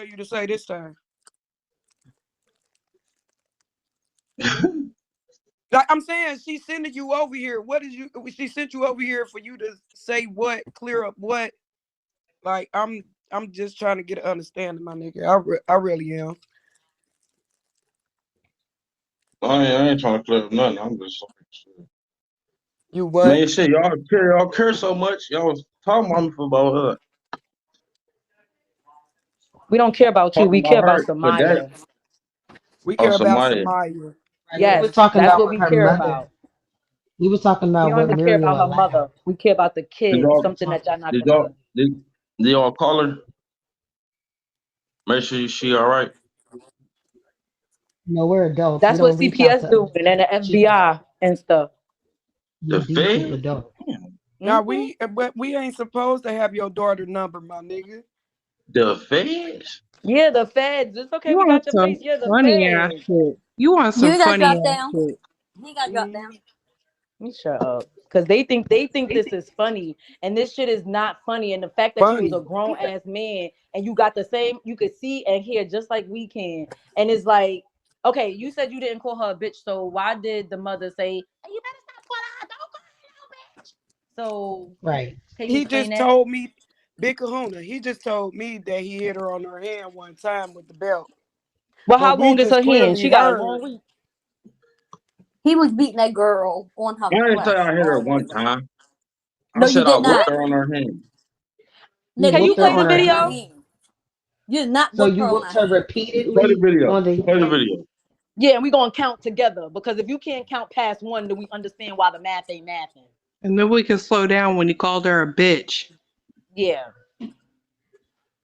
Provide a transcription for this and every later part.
tell you to say this time? Like I'm saying, she's sending you over here. What did you? She sent you over here for you to say what, clear up what? Like I'm just trying to get an understanding, my nigga. I really am. I ain't trying to clear up nothing. I'm just like, shit. You what? Man, shit, y'all care so much. Y'all was talking about me for about We don't care about you. talking We care about about her for that. Samaya. We Oh, care about somebody. Samaya. Right. We Yes, was talking that's about what what we her care mother. about. We was talking We about don't what even care Muriel about her allowed. mother. We care about the Did kid, y'all something that y'all not did gonna. y'all did y'all call her? Make sure she all right. No, we're adults. We That's what don't reach out CPS to doing and the children. FBI and stuff. The We're decent Fed? adults. Damn. Now Hmm. but we ain't supposed to have your daughter number, my nigga. The Feds? Yeah, the feds. It's okay. You We want got your some face. Yeah, the funny ass feds. shit. You want some You got funny dropped ass down. shit. He got dropped Mm. down. You shut up. Because they think this is funny. And this shit is not funny. And the fact that you was a Funny. grown ass man and you got the same, you could see and hear just like we can. And it's like, okay, you said you didn't call her a bitch. So why did the mother say, hey, you better stop calling her? Don't call her no bitch. So Right. can you He explain just that? told me, Big Kahuna, he just told me that he hit her on her hand one time with the belt. Well, But how we long is just her hand? clearly She got a heard. long week. He was beating that girl on her I didn't say flesh I hit her all one over. time. I No, you said I did whooped not. her on her hand. You Nigga, Can you you whooped her play whooped the on her her on her video? hand. hand. You did not So whoop you her on whooped her her hand. Play the repeatedly video. on the Play the hand. video. Yeah, and we gonna count together because if you can't count past one, then we understand why the math ain't mathing. And then we can slow down when you called her a bitch. Yeah.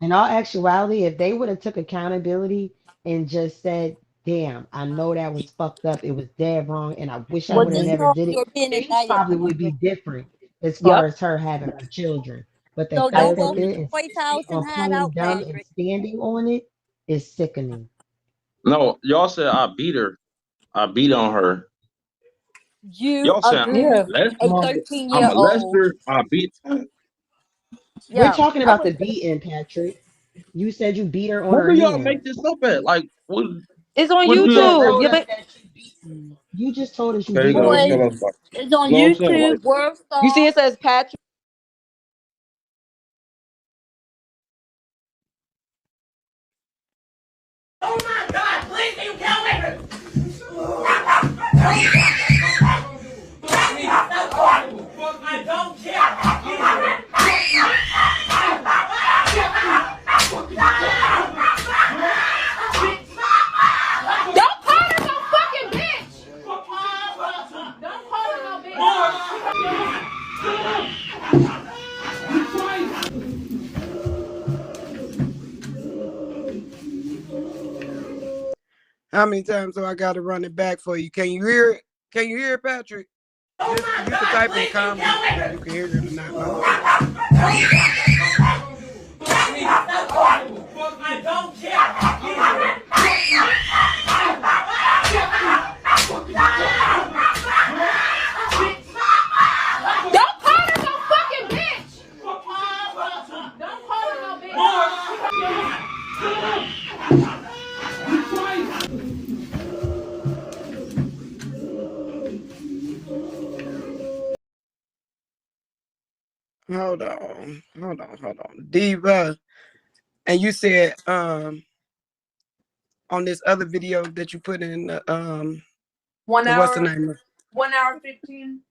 In all actuality, if they would have took accountability and just said, "Damn, I know that was fucked up. It was dead wrong, and I wish I Well, would have Hmm. just never know did it," your business, things not your probably would be business. different as far Yep. as her having her children. But the So I fact don't that go to agree. they're the White insisting House and on hide playing out, dumb and Patrick. standing on it is sickening. No, y'all said I beat her. I beat on her. You Y'all saying I'm abused Yeah. a a molester. Well, 13 I'm year a old. molester. I beat. we're Yeah, talking I about the would. beating, Patrick. You said you beat her on Where her do y'all hand. make this up at? Like, It's on what You do y'all just make YouTube. told Yeah, this? us but that you beat. You just told us you Okay, you beat her gotta on the tell Boy, us hand. about. it's on You know what I'm saying? Like, YouTube. World you see Star. it says Patrick. Oh my God, please can you kill me? I don't Don't call her no fucking bitch! Don't call her no How many times do I gotta run it back for you? Can you hear it? Can you hear it, Patrick? Oh Just my you could God, type in the please can you comments kill if me? you can hear it or not, my nigga. I don't Don't call her no fucking bitch! Don't call her no Hold on. Diva. And you said on this other video that you put in One what's the hour, name of 1 hour 15.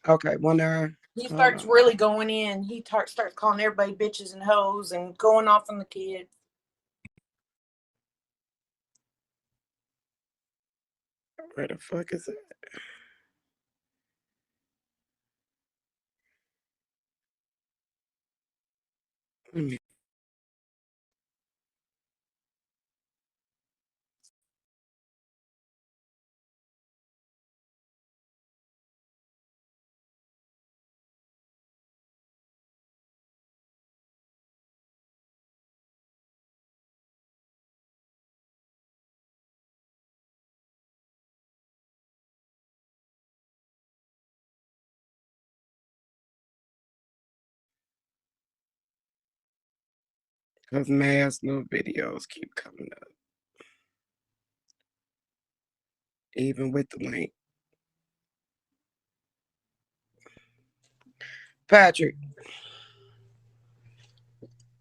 okay, 1 hour. He Hold starts on. really going in. He starts calling everybody bitches and hoes and going off on the kids. Where the fuck is it? Let me Because mass new videos keep coming up. Even with the link. Patrick,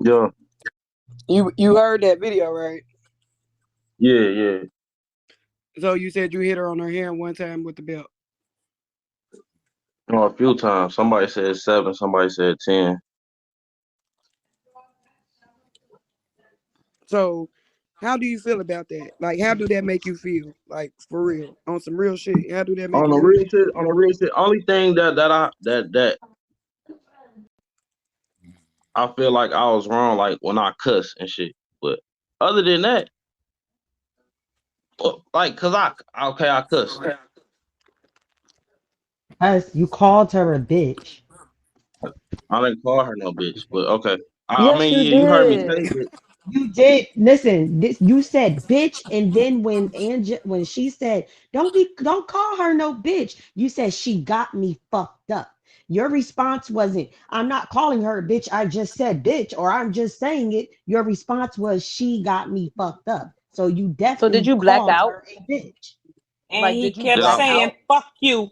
Yeah, you heard that video, right? yeah. So you said you hit her on her hand one time with the belt. You know, a few times. Somebody said 7, somebody said 10. So how do you feel about that? Like, how do that make you feel? Like, for real, on some real shit. How do that make On you the feel? real shit, only thing that I feel like I was wrong, like when I cuss and shit. But other than that, like, cause I cuss. Us, you called her a bitch. I didn't call her no bitch, but okay. I Yes, mean, you yeah, you heard me did. say it. You did listen. This you said bitch, and then when she said don't call her no bitch, you said she got me fucked up. Your response wasn't I'm not calling her a bitch. I just said bitch, or I'm just saying it. Your response was she got me fucked up. So you So did definitely you black called out? her a bitch, And Like, he did you kept Did I? black saying, out? fuck you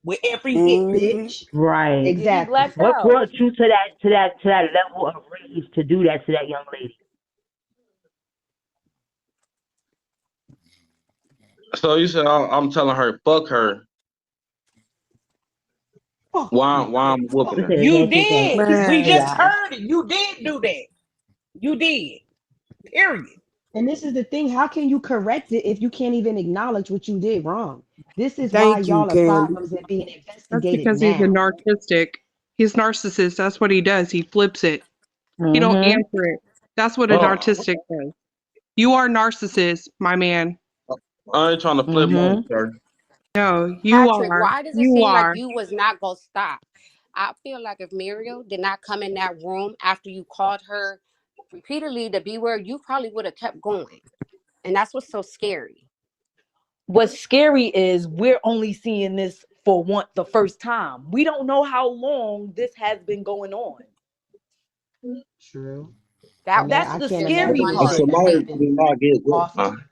with every hit. Mm-hmm. bitch. Right. Did he Exactly. black What out? brought you to that level of rage to do that to that young lady? So you said I'm telling her fuck her. Fuck Why? you, Why I'm bitch. whooping You her? said a You handshake and did. We Man, just yeah. heard it. You did do that. You did. Period. And this is the thing. How can you correct it if you can't even acknowledge what you did wrong? This is why thank you, y'all are Candy. problems and being That's investigated because he's a now. narcissistic. He's narcissist. That's what he does. He flips it. He don't Mm-hmm. answer it. That's what a Oh, narcissistic does. You are narcissist, my man. I ain't trying to flip Mm-hmm. nothing, sir. No, you Patrick, are. why does it You seem like are. you was not gonna stop? I feel like if Muriel did not come in that room after you called her repeatedly the B word, you probably would have kept going. And that's what's so scary. What's scary is we're only seeing this for the first time. We don't know how long this has been going on. True. That And was That's I the can't just scary imagine And if one part. she Samaya had did been not get whooped. often.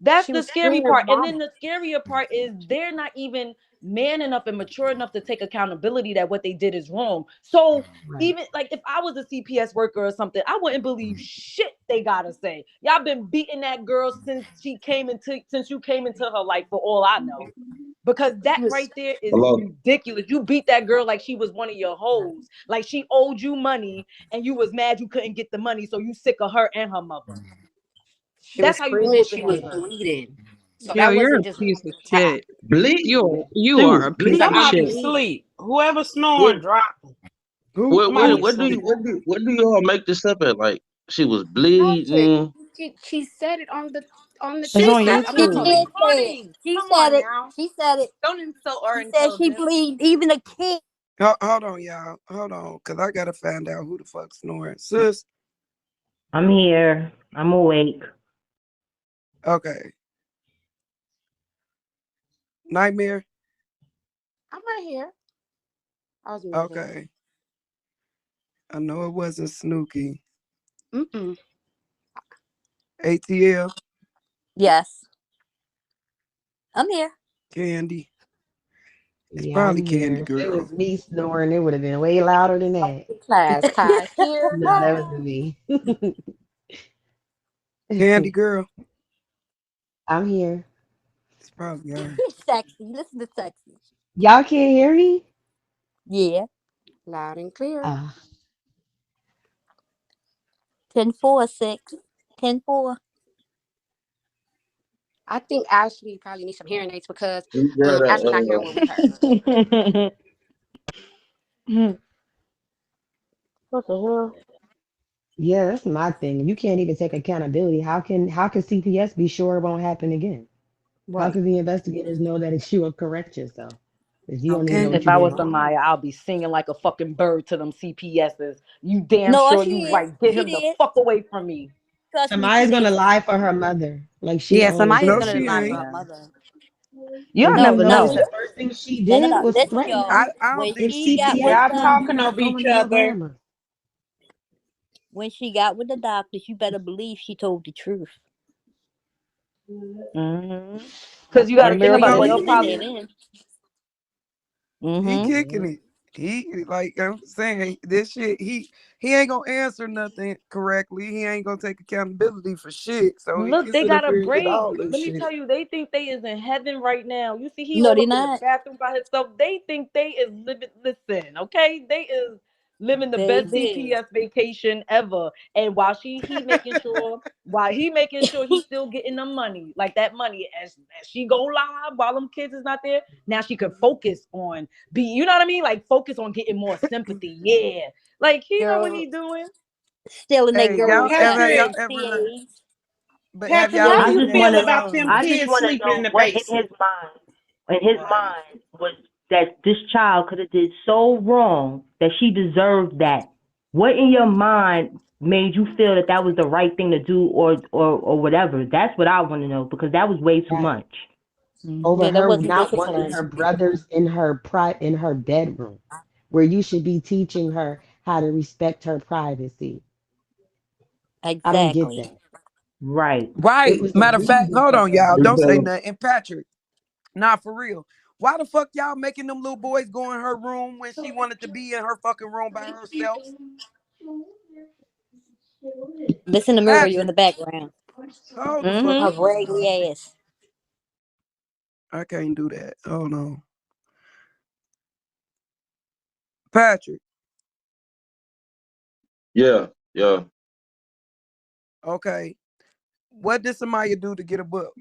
That's she the was scary screaming part. And mama. then the scarier part is they're not even man enough and mature enough to take accountability that what they did is wrong. So Right. even like if I was a CPS worker or something, I wouldn't believe shit they gotta say. Y'all been beating that girl since you came into her life for all I know. Because that She was right there is Hello. ridiculous. You beat that girl like she was one of your hoes, like she owed you money and you was mad you couldn't get the money, so you sick of her and her mother. she was That's how you was screaming, whooping she that was girl. bleeding. So Yo, that you're a wasn't just piece of one time. shit. Bleeding. You She are was a piece of bleeding. Somebody shit. sleep. Whoever What? snoring, drop them. Who? What? Somebody What? Who? What do you? asleep. What do y'all make this up at? Like she was Patrick, bleeding. she said it on the It's She on said TikTok. it I'm She on not the gonna. YouTube. Lie. Lie. did say it. recording. She Come said on it. now. She said it. Don't insult our She said she intelligence. bleed even a kid. Hold on, y'all. Hold on, cause I gotta find out who the fuck snoring. Sis. I'm here. I'm awake. Okay. Nightmare. I'm right here. I was muted. Okay. I know it wasn't Snooky. Mm-mm. ATL. Yes, I'm here. Candy. It's Yeah, I'm probably here. Candy If it Girl. was me snoring, it would have been way louder than that. Class, Kai. Here. No, that wasn't me. Candy Girl. I'm here. It's probably her. Sexy. Listen to sexy. Y'all can't hear me? Yeah. Loud and clear. Uh, 10-4, 6. 10-4. I think Ashley probably needs some hearing aids because This girl Ashley not that hearing what we heard. What the hell? yeah, that's my thing. You can't even take accountability. How can CPS be sure it won't happen again? How Right. can the investigators know that it's you will correct yourself? If you don't even know Okay. what If you I did was wrong. somebody, I'll be singing like a fucking bird to them CPSs. You damn No, sure she you did. right. Get She him the did. fuck away from me. Trust me, she Amaya's gonna did. lie for her mother, like she Yeah, always somebody's No, gonna she does. lie for ain't. her Yeah. mother. Y'all If you No, never no, notice, know. the first thing she no, no, did no. was Listen, threaten y'all. I her. don't When think If she got CPS whooped Y'all CPS up, come, you talking not over each calling on your other. grandma. when she got with the doctors, you better believe she told the truth. Because you got to And think there about go it. But They'll she been there probably. then. he Mm-hmm. kicking it. He like I'm saying this shit. He ain't gonna answer nothing correctly. He ain't gonna take accountability for shit. So he Look, can they sit up got a here and get break. all this Let me shit. tell you, they think they is in heaven right now. You see, he No, all they up in the not. bathroom by himself. They think they is living. Listen, okay, they is living the best Baby. CPS vacation ever. And while he making sure he's still getting the money, like that money, as she go live while them kids is not there. Now she could focus on you know what I mean? Like focus on getting more sympathy. Yeah, like he know what Girl, he doing. stealing that Hey, girl y'all ever cat y'all Patrick, from ever learn? CAs. But have Patrick, y'all how I you looked just at feel wanna about them I just kids wanna sleeping in know the what in basement? his right? mind was that this child could have did so wrong that she deserved that. What in your mind made you feel that that was the right thing to do, or whatever? That's what I want to know, because that was way too Right. much. Over Yeah, that her wasn't not wanting discipline. her brothers in her bedroom, where you should be teaching her how to respect her privacy. I don't get Exactly. that. Right. It Right. was the Matter of fact, reason hold for on, her y'all. You Don't being say tell there. nothing. And Patrick, not for real. Why the fuck y'all making them little boys go in her room when she wanted to be in her fucking room by herself? Listen to Muriel in Patrick, the background. hold the fuck Her on, y'all. raggedy ass. I can't do that. Hold on. Patrick, yeah, yeah. okay. What did Samaya do to get a book?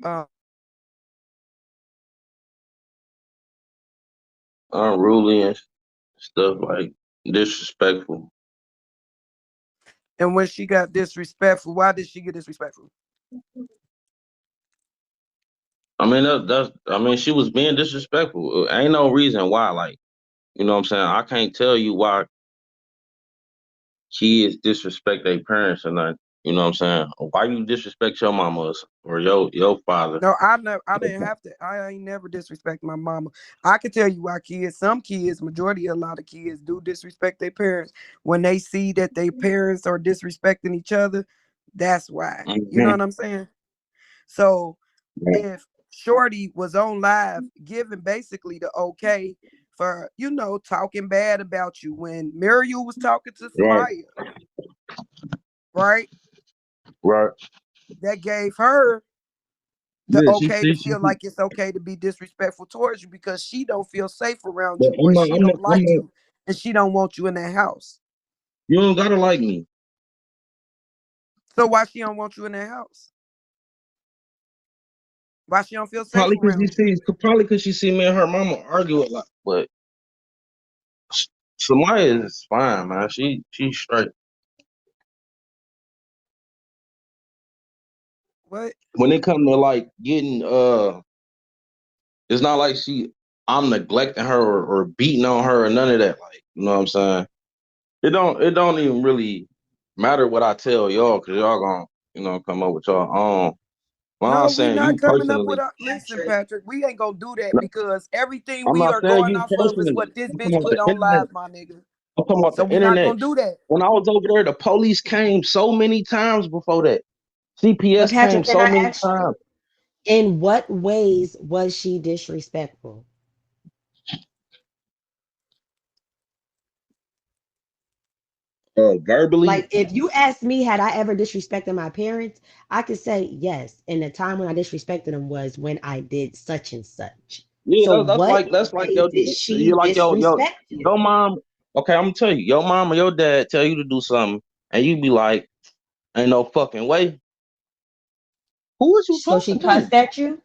Unruly and stuff like disrespectful. And when she got disrespectful, why did she get disrespectful? I mean that's I mean she was being disrespectful. Ain't no reason why. Like, you know what I'm saying? I can't tell you why kids disrespect their parents or not. You know what I'm saying? Why you disrespect your mama or your father? No, I didn't have to. I ain't never disrespect my mama. I can tell you why some kids, majority a lot of kids do disrespect their parents when they see that their parents are disrespecting each other. That's why. You know Mm-hmm. what I'm saying? So if Shorty was on live giving basically the okay for, talking bad about you when Muriel was talking to Right, Samaya, right? right. That gave her the Yeah, okay to she feel like it's okay to be disrespectful towards you because she don't feel safe around but you or she don't like you and she don't want you in that house. you don't gotta like me. So why she don't want you in that house? Why she don't feel safe Probably because around you? she see me and her mama argue a lot. But Samaya is fine, man. She's straight. What? When it comes to like getting it's not like I'm neglecting her or beating on her or none of that. Like, you know what I'm saying? It don't even really matter what I tell y'all, because y'all gonna, come up with y'all own. Well, I'm No, we saying not you coming up with personally. a listen, Patrick. Patrick. We ain't gonna do that because everything I'm we not are saying going you off of is personally. what this I'm talking bitch about put the on internet. live, my nigga. I'm talking about So the we not internet. gonna do that. When I was over there, the police came so many times before that. But CPS came Patrick, can so I many ask you, times. in what ways was she disrespectful? Verbally. Like, if you ask me, had I ever disrespected my parents, I could say yes. And the time when I disrespected them was when I did such and such. Yeah, So, that's what like way did you she like disrespect you? your mom. Okay, I'm gonna tell you, your mom or your dad tell you to do something, and you be like, "Ain't no fucking way." Who is you So she talking to? cussed at you?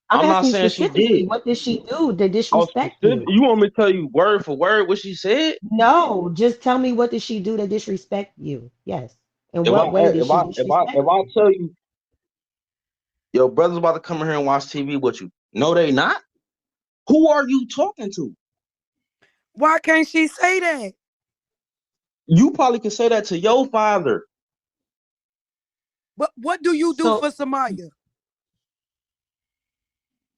I'm I'm not asking you saying she specifically, did. what did she do to I was disrespect specific. you? You want me to tell you word for word what she said? No, just tell me, what did she do to disrespect you? Yes. In If I what way did if she I if I disrespect if I you? tell you your brother's about to come in here and watch TV with you, no, they not. Who are you talking to? Why can't she say that? You probably can say that to your father. But what do you do So, for Samaya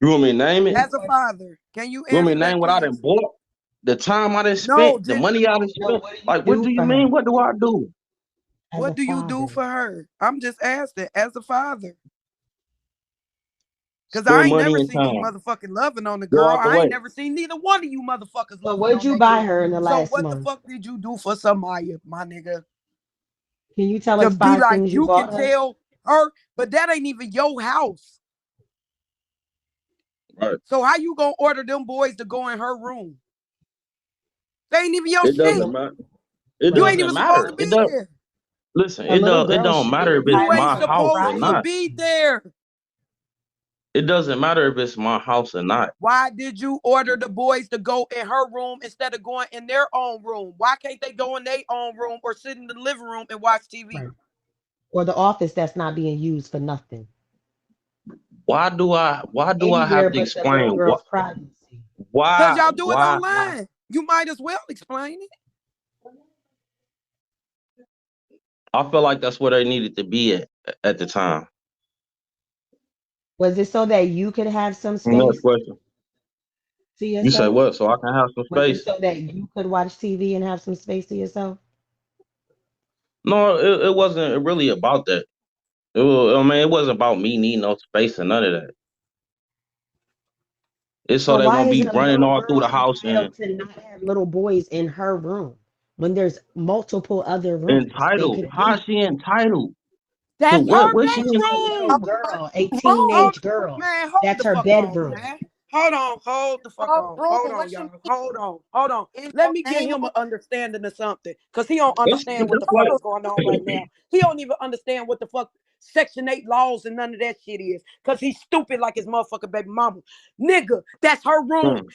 You want me to name it? good as a question. father? Can you You want me answer to that, name what I done please? bought? the time I done No, spent, the just money I done No, spent. what do you Like, what do do you for mean? her What do I do? as what a do you do father? for her? I'm just asking as a father. Cause I Spend ain't money never and seen you time. motherfucking loving on the Go girl. out the I ain't way. never seen neither one of you motherfuckers So loving what'd on you that buy girl. her in the So last what the month? fuck did you do for Samaya, my nigga? Can you tell To us be 5 like, things you you can bought her? tell her, but that ain't even your house. Right. So how you gonna order them boys to go in her room? They ain't even your It shit. doesn't matter. It You ain't Right. doesn't even supposed matter. to It be does. there. Listen. A little It girl don't should be matter if it's You entitled ain't my to house or supposed to not. be privacy. there. It doesn't matter if it's my house or not. Why did you order the boys to go in her room instead of going in their own room? Why can't they go in their own room or sit in the living room and watch TV? Right. Or the office that's not being used for nothing. Why do I Anywhere have to but the little explain girl's privacy. Cause why y'all do it why online. You might as well explain it. I feel like that's where they needed to be at the time. Was it so that you could have some Next space question. to You say yourself? what? So I can have some Was it space? so that you could watch TV and have some space to yourself? No, it wasn't really about that. I mean, it wasn't about me needing no space or none of that. It's so So they why won't be isn't a running little all through girl the house and entitled to not have little boys in her room when there's multiple other rooms they entitled. could How be? is she entitled to That's what? her What she It's a entitled little bedroom. to? girl, a Hold, teenage girl. man, hold That's the her fuck on, bedroom. man. Hold the fuck on. Hold Broken, on, what's your y'all. Hold on. is Let your me get name him an on understanding of something. Cause he don't That's understand what the that's fuck like is going on right now. He don't even understand what the fuck Section 8 laws and none of that shit is. Cause he's stupid like his motherfucking baby mama. Nigga, that's her room. mm,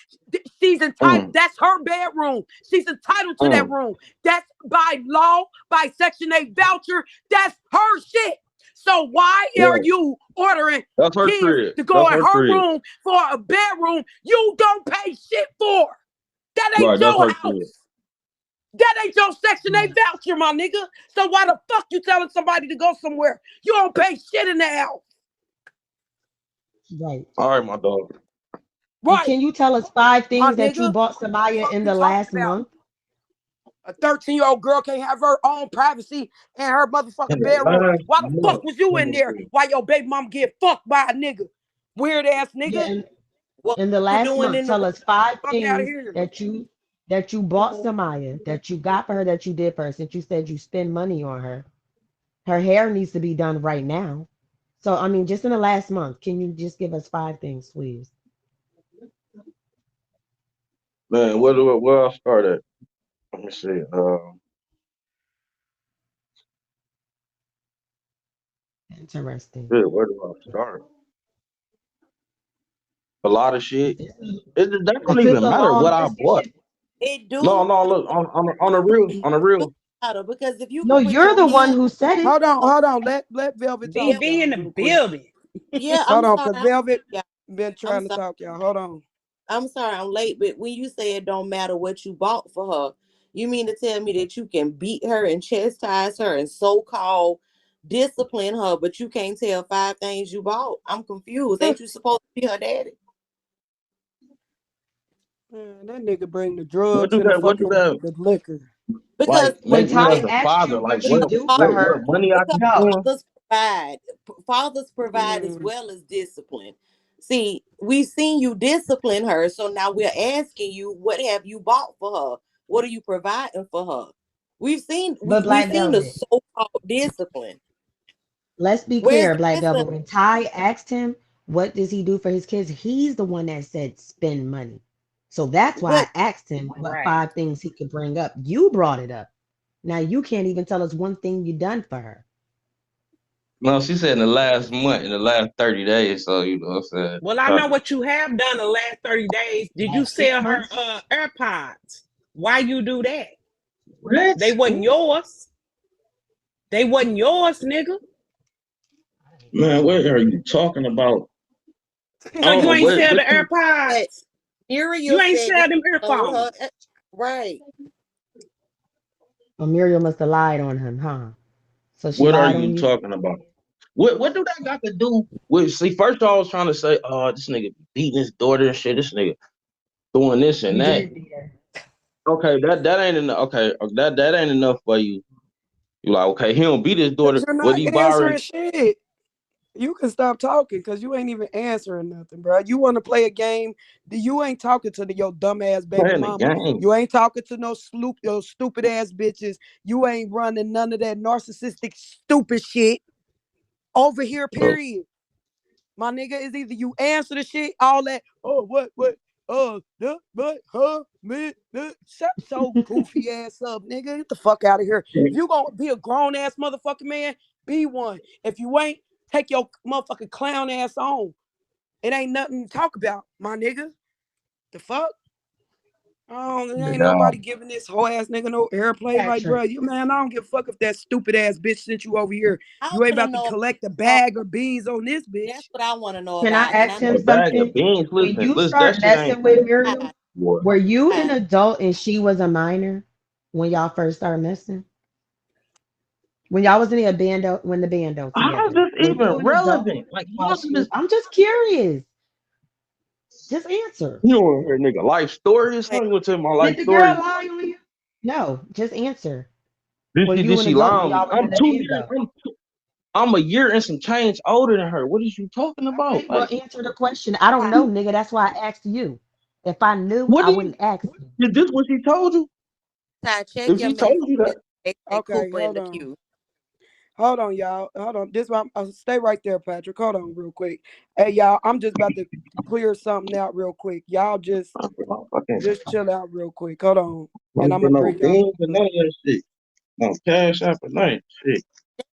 She's entitled. mm, That's her bedroom. She's entitled to that mm. room. That's by law, by Section 8 voucher. That's her shit. So why are Right. you ordering That's her kids crib. to go That's in her her crib. room for a bedroom you don't pay shit for? That ain't Right, that's your her crib. house. That ain't your Section 8 Right. voucher, my nigga. So why the fuck you telling somebody to go somewhere? You don't pay shit in the house. Right. All right, my dog. Right, Can you tell us 5 my things that you nigga. bought The Samaya fuck in you the talking last about? month? A 13-year-old girl can't have her own privacy in her In motherfucking the bedroom. last Why the fuck month, was you let in me there see. while your baby mom get fucked by a nigga? Weird ass Yeah, nigga. what in the you last doing month. in the Tell us 5 Fuck out of things here. that you bought Samaya, that you got for her, that you did for her, since you said you spend money on her. Her hair needs to be done right now. So I mean, just in the last month, can you just give us 5 things, please? Man, where I start at? Let me see. Interesting. Shit, where do I start? A lot of shit. That don't If it's even a matter what long I list, you bought. should. it No, do no, look on a real on a really real. matter because if you No, can put you're your the one hands who said it. on Hold on. Let Velvet talk, yeah, BB y'all, in the real quick. building. yeah, Hold I'm on, sorry, cause Velvet yeah, been I'm trying to sorry. talk, y'all. Hold on. I'm sorry I'm late, but when you say it don't matter what you bought for her, you mean to tell me that you can beat her and chastise her and so-called discipline her, but you can't tell 5 things you bought? I'm confused. Ain't you supposed to be her daddy? Man, that nigga bring the What drugs do and the that? What do fucking that? the liquor. Because Like When make me Ty as a asked father. you Like what you because do for what her, money I because keep no. doing? fathers provide as Mm. well as discipline. See, we've seen you discipline her, so now we're asking you, what have you bought for her? What are you providing for her? We've seen But we've Black seen the Velvet, so-called discipline. let's be Where's clear, the Black discipline? Velvet. When Ty asked him, what does he do for his kids? He's the one that said spend money. So that's why What I asked him what Right. 5 things he could bring up. You brought it up. Now you can't even tell us one thing you done for her. No, she said in the last month, in the last 30 days. So you know what I'm saying? Well, I know what you have done the last 30 days. Did you Last 6 sell her months? AirPods? Why you do that? What? They wasn't yours. They wasn't yours, nigga. Man, what are you talking about? I So don't you know ain't sell the what you that AirPods. You Muriel ain't said that sell them she told earphones. her right. Well, Muriel must have lied on him, huh? So she what are lied on you you? talking about? What do that got to do with see first all I was trying to say, oh, this nigga beating his daughter and shit, this nigga doing this and You that. did beat her. Okay, that ain't enough. Okay, that ain't enough for you. You like, okay, he don't beat his daughter. Cause you're What not he answering borrowed? shit. You can stop talking because you ain't even answering nothing, bro. You want to play a game? You ain't talking to your dumb ass baby Playing the mama. game. You ain't talking to those stupid ass bitches. You ain't running none of that narcissistic stupid shit over here. Oh, Period. My nigga is either you answer the shit, all that. Oh, what? But, me, shut so goofy ass up, nigga. Get the fuck out of here. If you gonna be a grown ass motherfucking man, be one. If you ain't, take your motherfucking clown ass on. It ain't nothing to talk about, my nigga. The fuck? Oh, there ain't yeah. nobody giving this whole ass nigga no airplay. Like, bro, Patrick, you man, I don't give a fuck if that stupid ass bitch sent you over here. I You ain't want to about to know collect a about. bag of beans on this That's bitch. what I want to know can I about, and ask I know him A bag of something? beans. When you Listen, that start shit ain't messing with why. Miriam, boy. were you an Why. adult and she was a minor when y'all first started messing? When y'all was in the bando, when the bando How's together, this were even you an adult relevant? Like, while how do she this? was? I'm just curious. Just answer. You know, her nigga life story or Okay. something. You want to tell my Did life the girl story? lie on you? No, just answer. Did Were she? you Did an she lie adult when on me? y'all was in the bando? I'm a year and some change older than her. What is you talking All about? right, well, Like, answer the question. I don't Ty, know, nigga. That's why I asked you. If I knew, what I do you? wouldn't ask you. Is this what she told you? check If your she told you messages. that, They say Okay, Cooper in hold the on. queue. Hold on, y'all. Hold on. This one, I'll stay right there, Patrick. Hold on, real quick. Hey, y'all. I'm just about to clear something out real quick. Y'all I'm for no fucking, just chill out real quick. Hold on, and I'm I'm for gonna no bring y'all beans back and up. none of that shit. No cash out for nothing. Shit.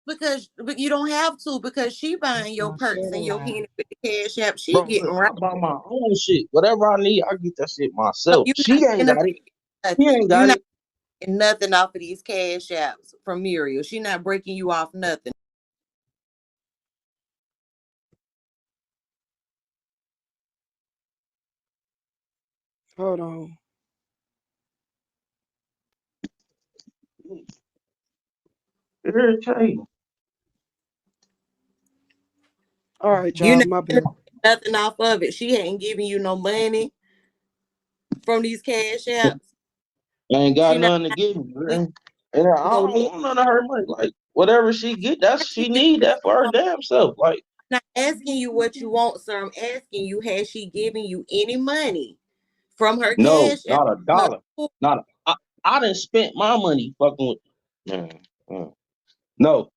But you don't have to because she buying your Now, share perks the and your live. candy with the cash app. She Bro, getting look, right. I buy my own shit. Whatever I need, I get that shit So myself. you're not She ain't got it. benefiting He nothing. ain't You're got not it. getting nothing off of these cash apps from Muriel. She not breaking you off nothing. Hold on. Irritating. All right, You're y'all. not My benefiting bad. nothing off of it. She ain't giving you no money from these cash apps. I ain't got She not nothing to give her. giving And I you no don't need. want none of her money. Like, whatever she get, that's Asking she you need what that you for her want. damn self. Like, I'm not asking you what you want, sir. I'm asking you, has she given you any money from her no, cash app? not a dollar. Not a, I done spent my money fucking with man. No.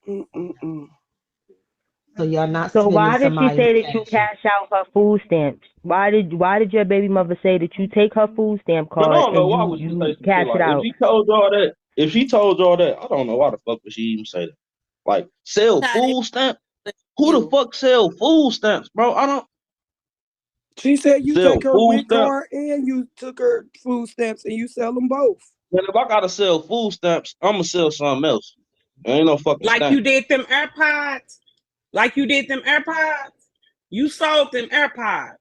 Mm-mm-mm. So y'all not So spending why did she Samaya's say that you cash out. cash out her food stamps? Why did your baby mother say that you take her food stamp But I card don't know and why you would she you say some shit cash it like out? if she told y'all that, I don't know why the fuck would she even say that. Like, sell Ty, they food stamps? blame Who the you. fuck sell food stamps, bro? I don't She said you sell take her food went stamps. card and you took her food stamps and you sell them both. And if I gotta sell food stamps, I'ma sell something else. Ain't no fucking Like stamp. you did them AirPods. Like you did them AirPods. You sold them AirPods.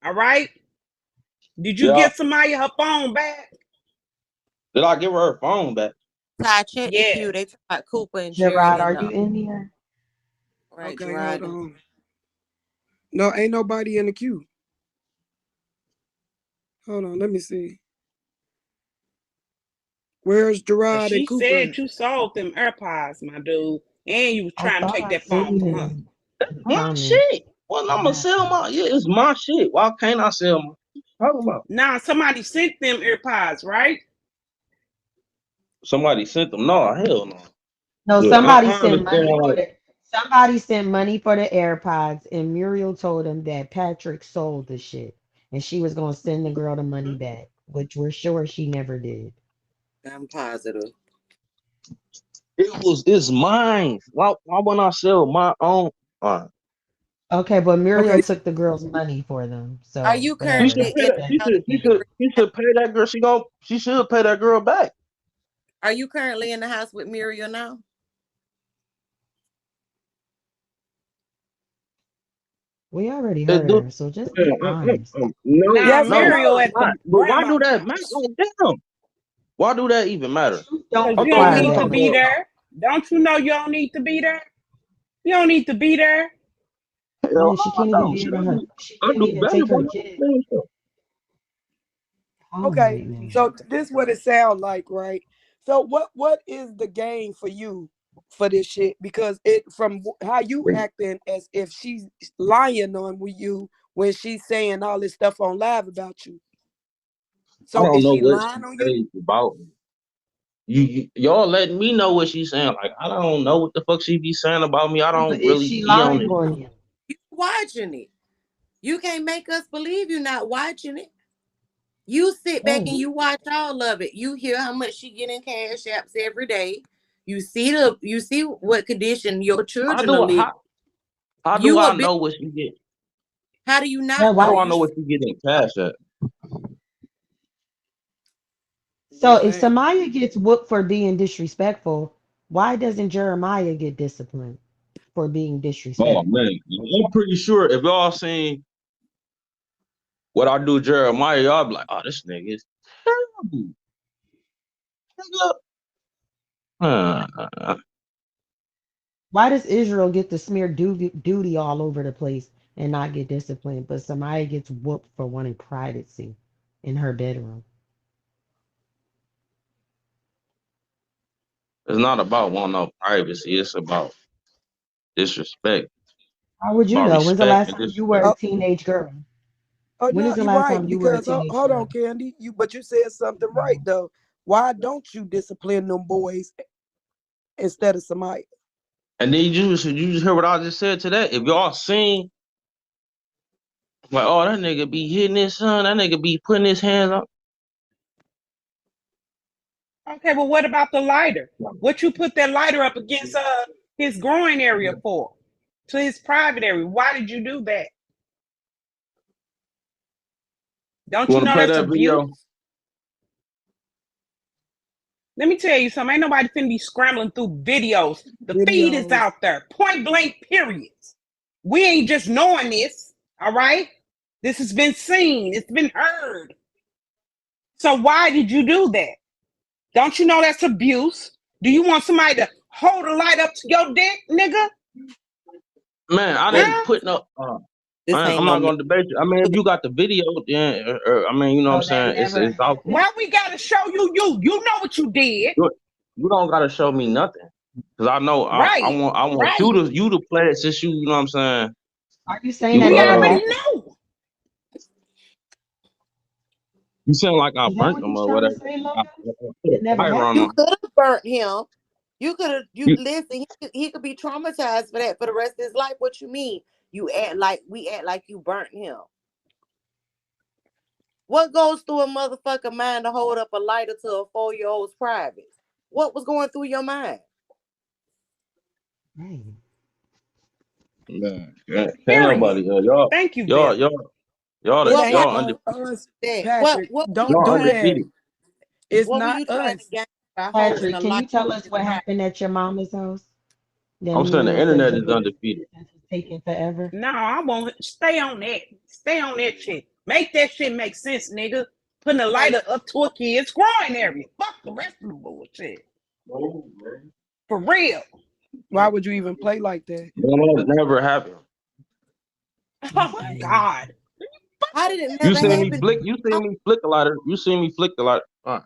All right. Did you Yeah. get somebody her phone back? Did I give her her phone back? Ty, check the queue. Yes. They talk about Cooper and Gerard, Charity are and you in here? right, Okay, hold Gerard. on. No, ain't nobody in the queue. Hold on, let me see. Where's But Gerard and she Cooper said at? you sold them AirPods, my dude. And you was I trying to thought take I that phone seen from it her. in the My comments. shit. Well, My I'ma bad. sell my it's my shit. Why can't I sell my talking about? Now somebody sent them AirPods, right? Somebody sent them. No, hell no. No, Look, somebody I sent understand money for like the somebody sent money for the AirPods, and Muriel told him that Patrick sold the shit, and she was gonna send the girl the money back, which we're sure she never did. I'm positive. it's mine. Why wouldn't I sell my own? Uh, Okay, but Muriel Okay, took the girl's money for them, Are so you she whatever. should currently That's pay in that. that's She a should. She okay. should. She should pay that girl. She should pay that girl back. Are you currently in the house with Muriel now? We already That heard dude. her, so just Yeah, be honest. no, Now yes, no, Muriel ma'am. at the But why grandma do that matter? house. Like, damn. Why do that even matter? Don't Because I you thought don't we reply was need to that talking be way. about. there. Don't you know you don't need to be there? You don't need to be there. Hell, Man, she I can't even don't. be Shit, around her. She I can't do even better take her than kid that. home Okay, right now. so this what it sounds like, right? So what is the gain for you for this shit? Because it from how you acting as if she's lying on with you when she's saying all this stuff on live about you. I So don't is know she what she lying on you? says about me. Y'all letting me know what she's saying. Like I don't know what the fuck she be saying about me. I But don't is really she be on lying it. on you? You watching it. You can't make us believe you're not watching it. You sit back and Right. you watch all of it. You hear how much she get in cash apps every day. You see what condition your How children are do living. how do You I a bit. know what she get? How do you Yeah, not How know? do why? I You know what she get in cash at? I'm So just if saying. Samaya gets whooped for being disrespectful, why doesn't Jeremiah get disciplined for being Oh disrespectful? man, I'm pretty sure if y'all seen what I do, Jeremiah, y'all be like, oh, this nigga is terrible. Nigga. Why does Israel get to smear duty all over the place and not get disciplined, but Samaya gets whooped for wanting privacy in her bedroom? It's not about wanting no privacy. It's about disrespect. How would you About know? When's the respect last and time you were a disrespect. Oh, teenage girl? oh When no, is the you're last right. time you were a Because teenage hold on, girl? Candy. But you said something right though. Why don't you discipline them boys instead of somebody? And then you just hear what I just said to that. If y'all seen like, oh, that nigga be hitting his son, that nigga be putting his hands up. Okay, but what about the lighter? What you put that lighter up against his groin area for? To his private area. Why did you do that? You Don't you wanna know play that's that video? abuse? Let me tell you something. Ain't nobody finna be scrambling through videos. The feed is Videos. out there. Point blank, periods. We ain't just knowing this, all right? This has been seen. It's been heard. So why did you do that? Don't you know that's abuse? Do you want somebody to hold a light up to your dick, nigga? Man, I This, didn't Huh? put no this ain't I'm no not me. gonna debate you. I mean, if you got the video, then I mean, you know what I'm No, that saying? never It's out there. happened. Why we gotta show you you? You know what you did. You don't gotta show me nothing. Cause I know Right. I want Right. you to play it since you know what I'm saying. Are you saying that You We never already happened? know. you sound like I Is that burnt what them he's or trying to whatever. say, I Logan? put a It never fire on You happened? them. could have burnt him. You could have. You You, listen. He could be traumatized for that for the rest of his life. What you mean? You act like we act like you burnt him. What goes through a motherfucker mind to hold up a lighter to a 4-year-old's private? What was going through your mind? Right. man, can't Period. nobody y'all Thank you, y'all Devin. y'all y'all It What ain't what y'all us, that? Patrick. What were you Don't y'all trying do to that. undefeated. It's what were not you trying to us. gain by holding Patrick, a can lighter you tell to us his what private? happened at your mama's house? I'm Them saying the minerals that internet you is brought in undefeated. that was taking forever? No, I won't stay on that. Stay on that shit. Make that shit make sense, nigga. Putting a Hey, lighter up to a kid's groin area. Fuck the rest of the bullshit. For real. Why would you even play like that? That never happened. Oh my Mm-mm. God. how did it You never seen me happen? flick you seen me flick a lighter. You seen me flick the lighter. All right.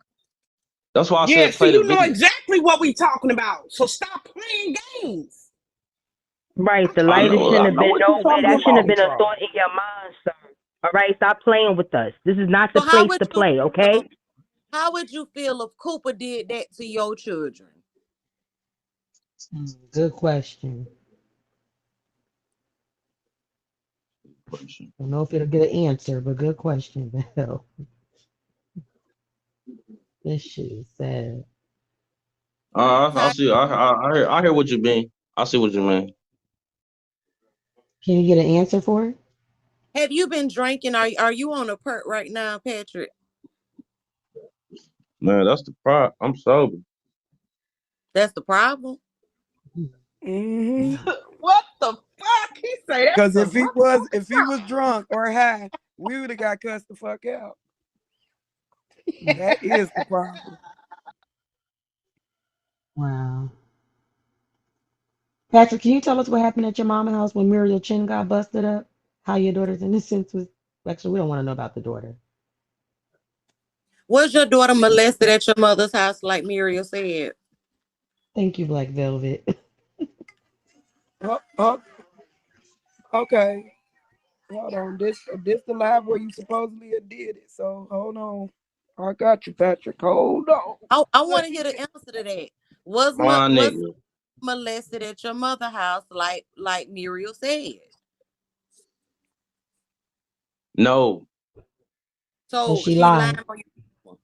That's why I Yeah, said see, play the you know video. exactly what we talking about. So stop playing games. Right, I'm the I talking lighter to shouldn't know have you. been what you nowhere. talking That shouldn't have about. been a Control. thought in your mind, sir. All right, stop playing with us. This is not the So place to play, okay? how would you feel if Cooper did that to your children? Good question. Don't know if it'll get an answer, but good question, Bill. This shit is sad. I Ty, see. I hear what you mean. I see what you mean. Can you get an answer for it? have you been drinking? Are you on a perk right now, Patrick? Man, that's the problem. I'm sober. That's the problem. Mm-hmm. What the fuck? He say that's Because the if he was drunk or high, we would have got cussed the fuck out. That is the problem. Wow. Patrick, can you tell us what happened at your mama's house when Muriel Chin got busted up? How your daughter's innocence was. Actually, we don't want to know about the daughter. Was your daughter molested at your mother's house, like Muriel said? Thank you, Black Velvet. Oh, oh, okay. Hold on. This the live where you supposedly did it. So hold on. I got you, Patrick. Hold on. I want to hear the answer to that. My Was nigga. molested at your mother house, like Muriel said? No. So So she she lying lied. on you.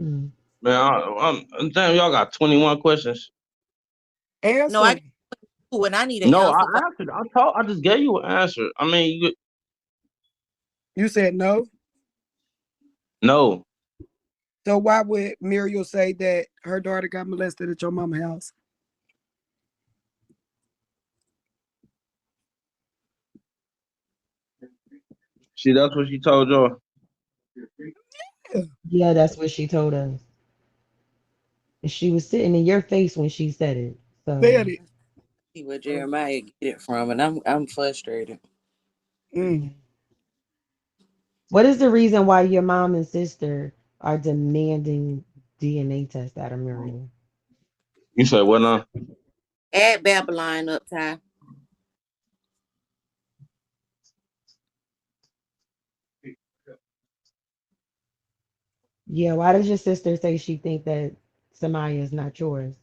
Mm. Man, I'm damn, y'all got 21 questions. No, I Answer. got two, and I need an No, I answer for. answered. I just gave you an answer. I mean, You said no. no. So why would Muriel say that her daughter got molested at your mama's house? See, that's what she told y'all. Yeah, Yeah, that's what she told us. And she was sitting in your face when she said it. said So, it. See where Jeremiah get it from, and I'm frustrated. Mm. what is the reason why your mom and sister are demanding DNA tests out of Muriel? You said what now? Add Babylon up, Ty. Yeah, why does your sister say she think that Samaya is not yours?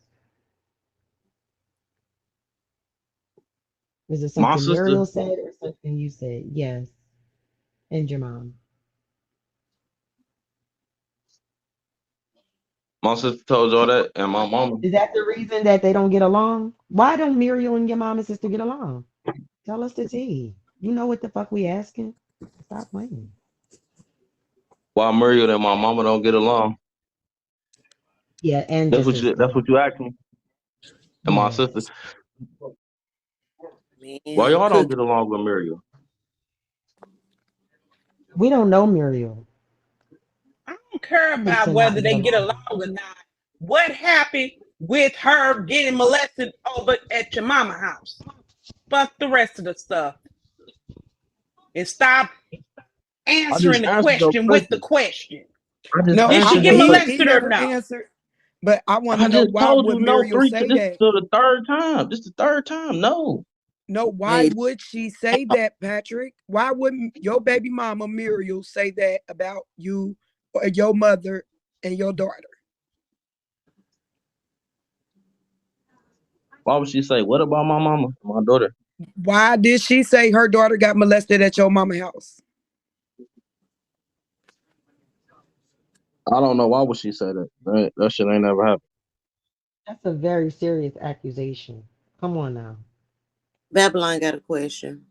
Is it My something sister. Muriel said or something you said? Yes, and your mom. My sister told y'all that, and my mama. Is that the reason that they don't get along? Why don't Muriel and your mom and sister get along? Tell us the tea. You know what the fuck we asking? Stop playing. Why Muriel and my mama don't get along? Yeah, and your That's sister. what you asked me. And my Yes. sister. Why Man, y'all don't cook. get along with Muriel? We don't know Muriel. I don't care Think about to not whether get they get along along. or not. What happened with her getting molested over at your mama house? Fuck the rest of the stuff. And stop I answering just the answered your question with the question. question. I just No, Did she answered get your he molested question. or never no? answered. But I want to I know just why told would you no Muriel three. say This is that? the third time. This is the third time. No. No, why Hey, would she say that, Patrick? Why wouldn't your baby mama Muriel say that about you or your mother and your daughter? Why would she say, what about my mama, my daughter? Why did she say her daughter got molested at your mama house? I don't know. Why would she say that? That shit ain't never happened. That's a very serious accusation. Come on now. Babylon got a question.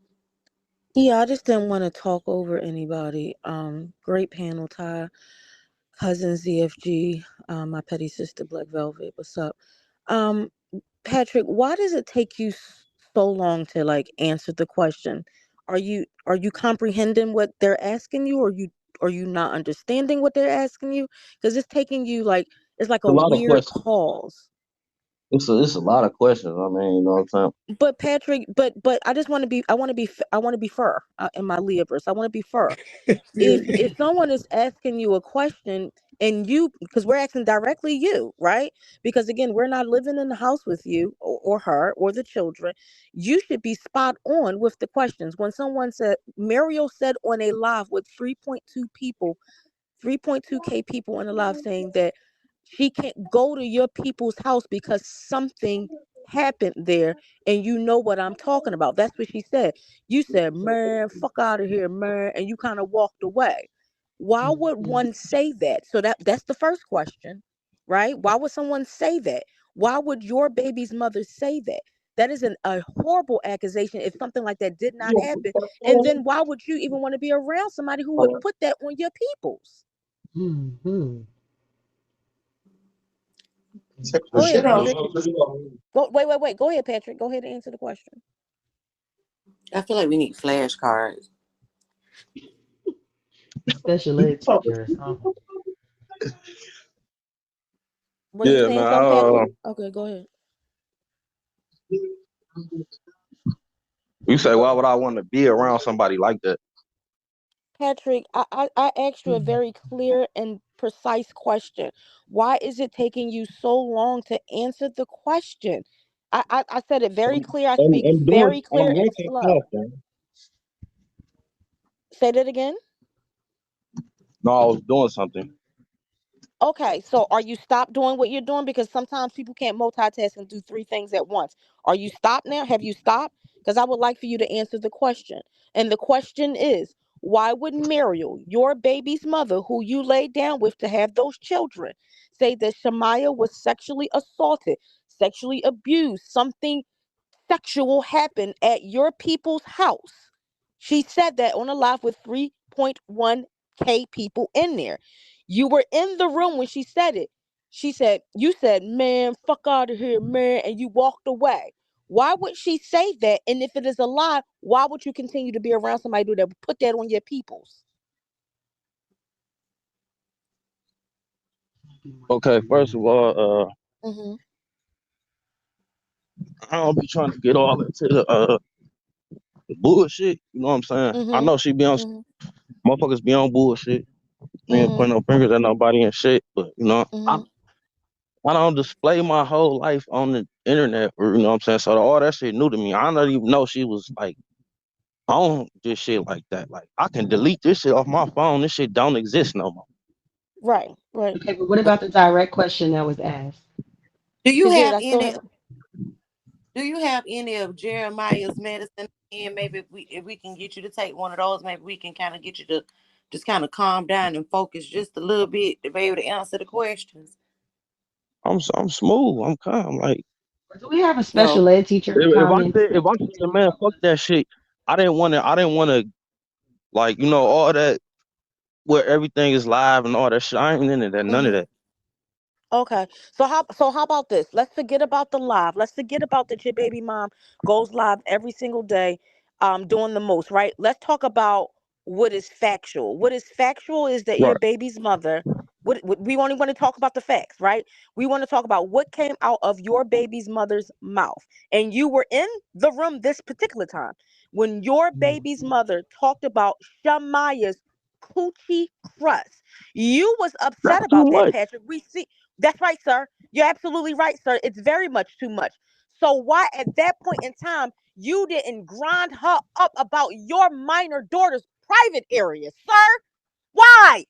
Yeah, I just didn't want to talk over anybody. Great panel, Ty, cousin ZFG, my petty sister Black Velvet. What's up? Um, Patrick, why does it take you so long to like answer the question? Are you comprehending what they're asking you, or you not understanding what they're asking you? Because it's taking you like it's like It's a a lot of weird questions. pause. It's a lot of questions. I mean, you know what I'm saying? But Patrick, but I just want to be I want to be fair in my Libras. I want to be fair. If someone is asking you a question and you because we're asking directly you, right? Because again, we're not living in the house with you or her or the children. You should be spot on with the questions. When someone said Mariel said on a live with 3.2 people, 3.2K people on the live saying that she can't go to your people's house because something happened there, and you know what I'm talking about. That's what she said. You said, man, fuck out of here, man, and you kind of walked away. Why would Mhm. one say that? So that's the first question, right? Why would someone say that? Why would your baby's mother say that? That is a horrible accusation if something like that did not happen. And then why would you even want to be around somebody who would put that on your peoples? Mhm. Go Mhm. ahead, Patrick. Go, wait. Go ahead, Patrick. Go ahead and answer the question. I feel like we need flashcards. Special ed teachers. Huh? Were you Yeah, man. saying something, Patrick? Okay, go ahead. You say, why would I want to be around somebody like that? Patrick, I asked you a very clear and precise question. Why is it taking you so long to answer the question? I said it very clear. I speak very I'm clear and slow. multitasking. Say that again. No, I was doing something. Okay, so are you stop doing what you're doing? Because sometimes people can't multitask and do three things at once. Are you stopped now? Have you stopped? Because I would like for you to answer the question. And the question is, why would Muriel, your baby's mother, who you laid down with to have those children, say that Shemaiah was sexually assaulted, sexually abused, something sexual happened at your people's house? She said that on a live with 3.1K people in there. You were in the room when she said it. She said, you said, man, fuck out of here, man, and you walked away. Why would she say that? And if it is a lie, why would you continue to be around somebody that would put that on your peoples? Okay, first of all, Mm-hmm. I don't be trying to get all into the bullshit. You know what I'm saying? I know she be on Mm-hmm. motherfuckers be on bullshit. We ain't Mm-hmm. pointing no fingers at nobody and shit. But Mm-hmm. I don't display my whole life on the internet. Or, you know what I'm saying? So all that shit new to me. I don't even know she was like on this shit like that. Like I can delete this shit off my phone. This shit don't exist no more. Right, right. Okay, but what about the direct question that was asked? Do you She did. have I still any? have. Do you have any of Jeremiah's medicine? And maybe if we can get you to take one of those, maybe we can kind of get you to just kind of calm down and focus just a little bit to be able to answer the questions. I'm smooth. I'm calm. Like Do we have a No. special ed teacher in the comments? if I said man, fuck that shit. I didn't wanna like, all that where everything is live and all that shit. I ain't into that, none of Mm-hmm. that. Okay. So how about this? Let's forget about the live. Let's forget about that your baby mom goes live every single day, doing the most, right? Let's talk about what is factual. What is factual is that your Right. baby's mother, what we only want to talk about the facts, right? We want to talk about what came out of your baby's mother's mouth. And you were in the room this particular time when your baby's mother talked about Shamaya's coochie crust. You was upset Not too about that, much. Patrick. We see that's right, sir. You're absolutely right, sir. It's very much too much. So why at that point in time you didn't grind her up about your minor daughter's private areas, sir? Why?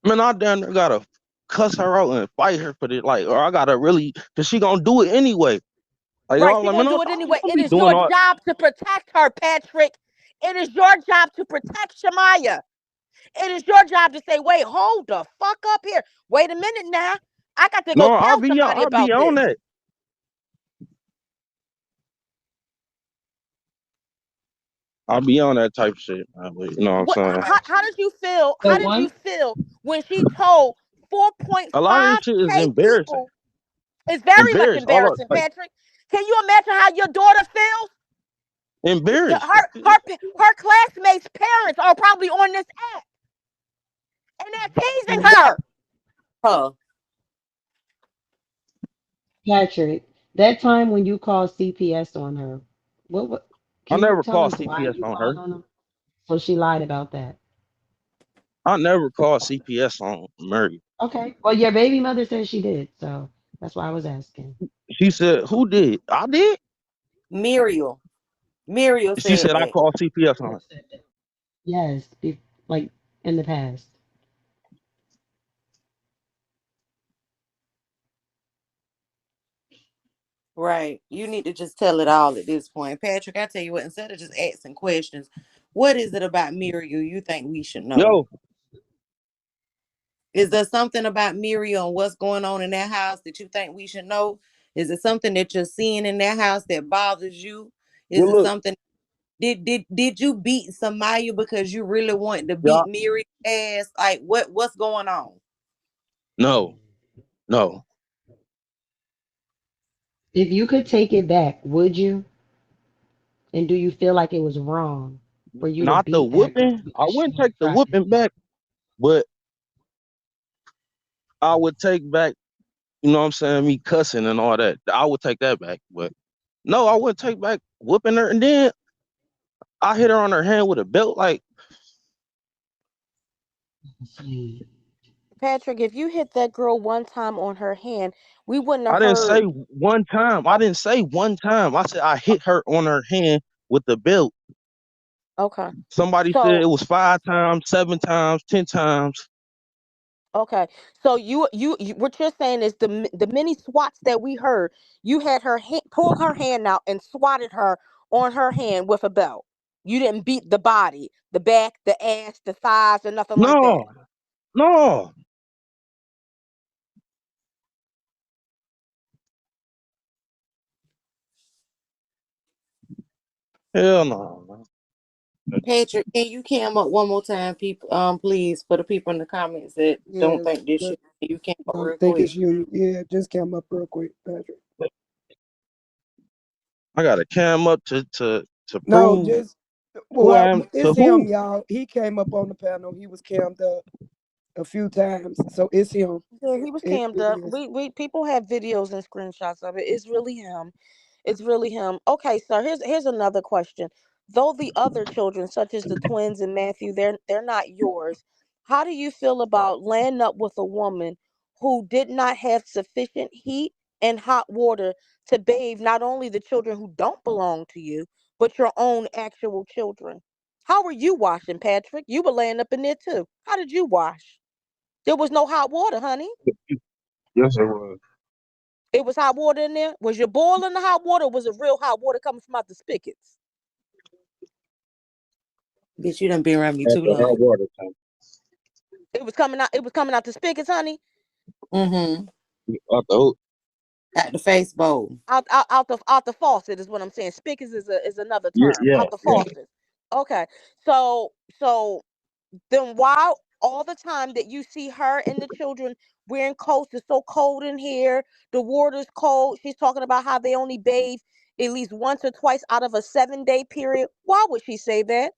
Man, I damn near gotta cuss her out and fight her for this, like, or I gotta really, cause she gonna do it anyway. Like, Right, I'm she like, man, gonna do it anyway. don't It be is doing your all. job to protect her, Patrick. It is your job to protect Shamaya. It is your job to say, wait, hold the fuck up here. Wait a minute now. I got to go No, tell somebody I'll be about on this. that. I'll be on that type of shit. You know what I'm What? saying? How did you feel? The How did you one, feel when she told A lot of this 4.5K shit is embarrassing. people? It's very much Embarrassed. All of embarrassing, like Patrick. Can you imagine how your daughter feels? Yeah, embarrassed. her classmates' parents are probably on this app and they're teasing her. Huh. Patrick, that time when you called CPS on her, what I can you never tell called us why CPS you on called her. on them? So she lied about that. I never called CPS on Murray. Okay. Well, your baby mother says she did, so that's why I was asking. She said, "Who did? I did." Muriel. Muriel She said said, "I that. called CPS on her." Yes, like in the past. Right. You need to just tell it all at this point. Patrick, I tell you what, instead of just asking questions, what is it about Muriel you think we should know? Yo, Is there something about Miriam and what's going on in that house that you think we should know? Is it something that you're seeing in that house that bothers you? Is well, it look, something did you beat Samaya because you really want to beat y'all. Miriam's ass? Like what's going on? No, no, If you could take it back, would you? And do you feel like it was wrong for you to not the beat that girl whooping. I because she wouldn't had take the tried to whooping help? back, but I would take back you know what I'm saying, me cussing and all that. I would take that back. But no, I wouldn't take back whooping her. And then I hit her on her hand with a belt. Like, Patrick, if you hit that girl one time on her hand, we wouldn't have I didn't say heard. one time. I didn't say one time. I said I hit her on her hand with the belt. Okay. Somebody said it So was 5 times, 7 times, 10 times. okay. So you what you're saying is the many swats that we heard, you had her pull her hand out and swatted her on her hand with a belt. You didn't beat the body, the back, the ass, the thighs, or nothing like that. No, no, hell no, man. Patrick, can you cam up one more time, people? Please, for the people in the comments that don't Yes, think this but shit. You cam up don't real think quick. it's you. Yeah, just came up real quick, Patrick. I got a cam up to No, prove just who I well, am to it's him, who. y'all. He came up on the panel. He was cammed up a few times, so it's him. Yeah, he was It cammed up. really is. We people have videos and screenshots of it. It's really him. It's really him. Okay, so here's another question. Though the other children, such as the twins and Matthew, they're not yours. How do you feel about laying up with a woman who did not have sufficient heat and hot water to bathe not only the children who don't belong to you, but your own actual children? How were you washing, Patrick? You were laying up in there too. How did you wash? There was no hot water, honey. Yes, it was. It was hot water in there. Was you boiling the hot water, or was it real hot water coming from out the spigots? Bitch, you done been around me At too the hot long. water tank. It was coming out. It was coming out the spigots, honey. Mm-hmm. Out the hook. At the face bowl. Out the faucet is what I'm saying. Spigots is another Yeah, term. yeah, Out the yeah. faucet. Okay. So then why all the time that you see her and the children wearing coats, it's so cold in here, the water's cold. She's talking about how they only bathe at least once or twice out of a 7-day period. Why would she say that?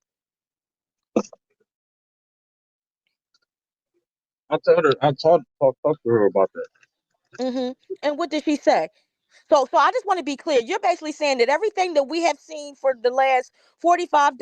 I told her. I talked to her about that. And what did she say? So I just want to be clear. You're basically saying that everything that we have seen for the last 45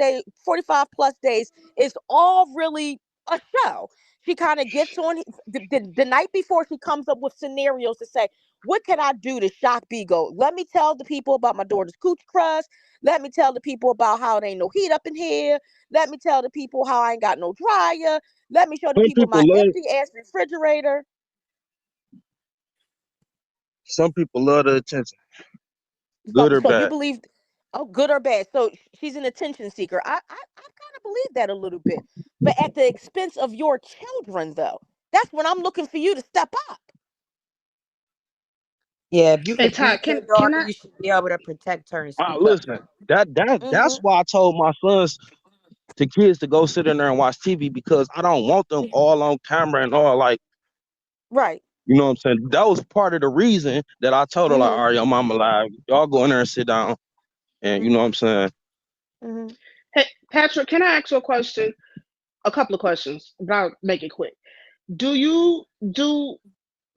plus days is all really a show. She kind of gets on the night before, she comes up with scenarios to say, what can I do to shock Bigo? Let me tell the people about my daughter's cooch crust. Let me tell the people about how there ain't no heat up in here. Let me tell the people how I ain't got no dryer. Let me show the Some people people my love. empty ass refrigerator. Some people love the attention, So, good or so you bad. believe, oh, good or bad? So she's an attention seeker. I kind of believe that a little bit, but at the expense of your children, though. That's when I'm looking for you to step up. Yeah, if you Hey could Todd, beat your can daughter, I you should be able to protect her and speak up for Listen, her. that's Mm-hmm. why I told my sons to kids to go sit in there and watch TV because I don't want them all on camera and all like, Right. you know what I'm saying? That was part of the reason that I told her like, Mm-hmm. all right, your mama live. Y'all go in there and sit down and you know what Mm-hmm. I'm saying? Mm-hmm. hey Patrick, can I ask you a question? A couple of questions, but I'll make it quick. Do you do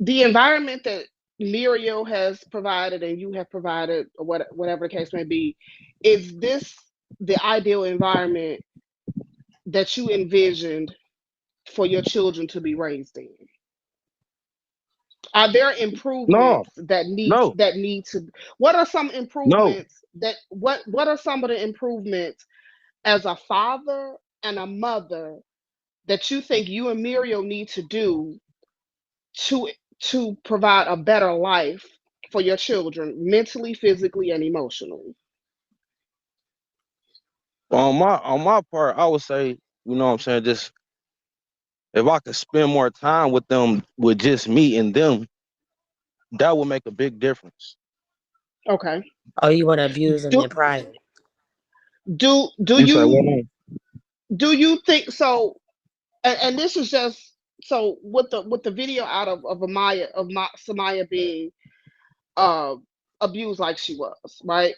the environment that Lirio has provided and you have provided, or whatever the case may be, is this the ideal environment that you envisioned for your children to be raised in? Are there No, improvements that no, need to? What are some no. improvements that what are some of the improvements as a father and a mother that you think you and Muriel need to do to provide a better life for your children mentally, physically, and emotionally? On my part, I would say, you know what I'm saying, just if I could spend more time with them with just me and them, that would make a big difference. Okay. Oh, you want to abuse them Do in private? do You say what now? you think so? And this is just so with the video out of Samaya being uh abused like she was, right?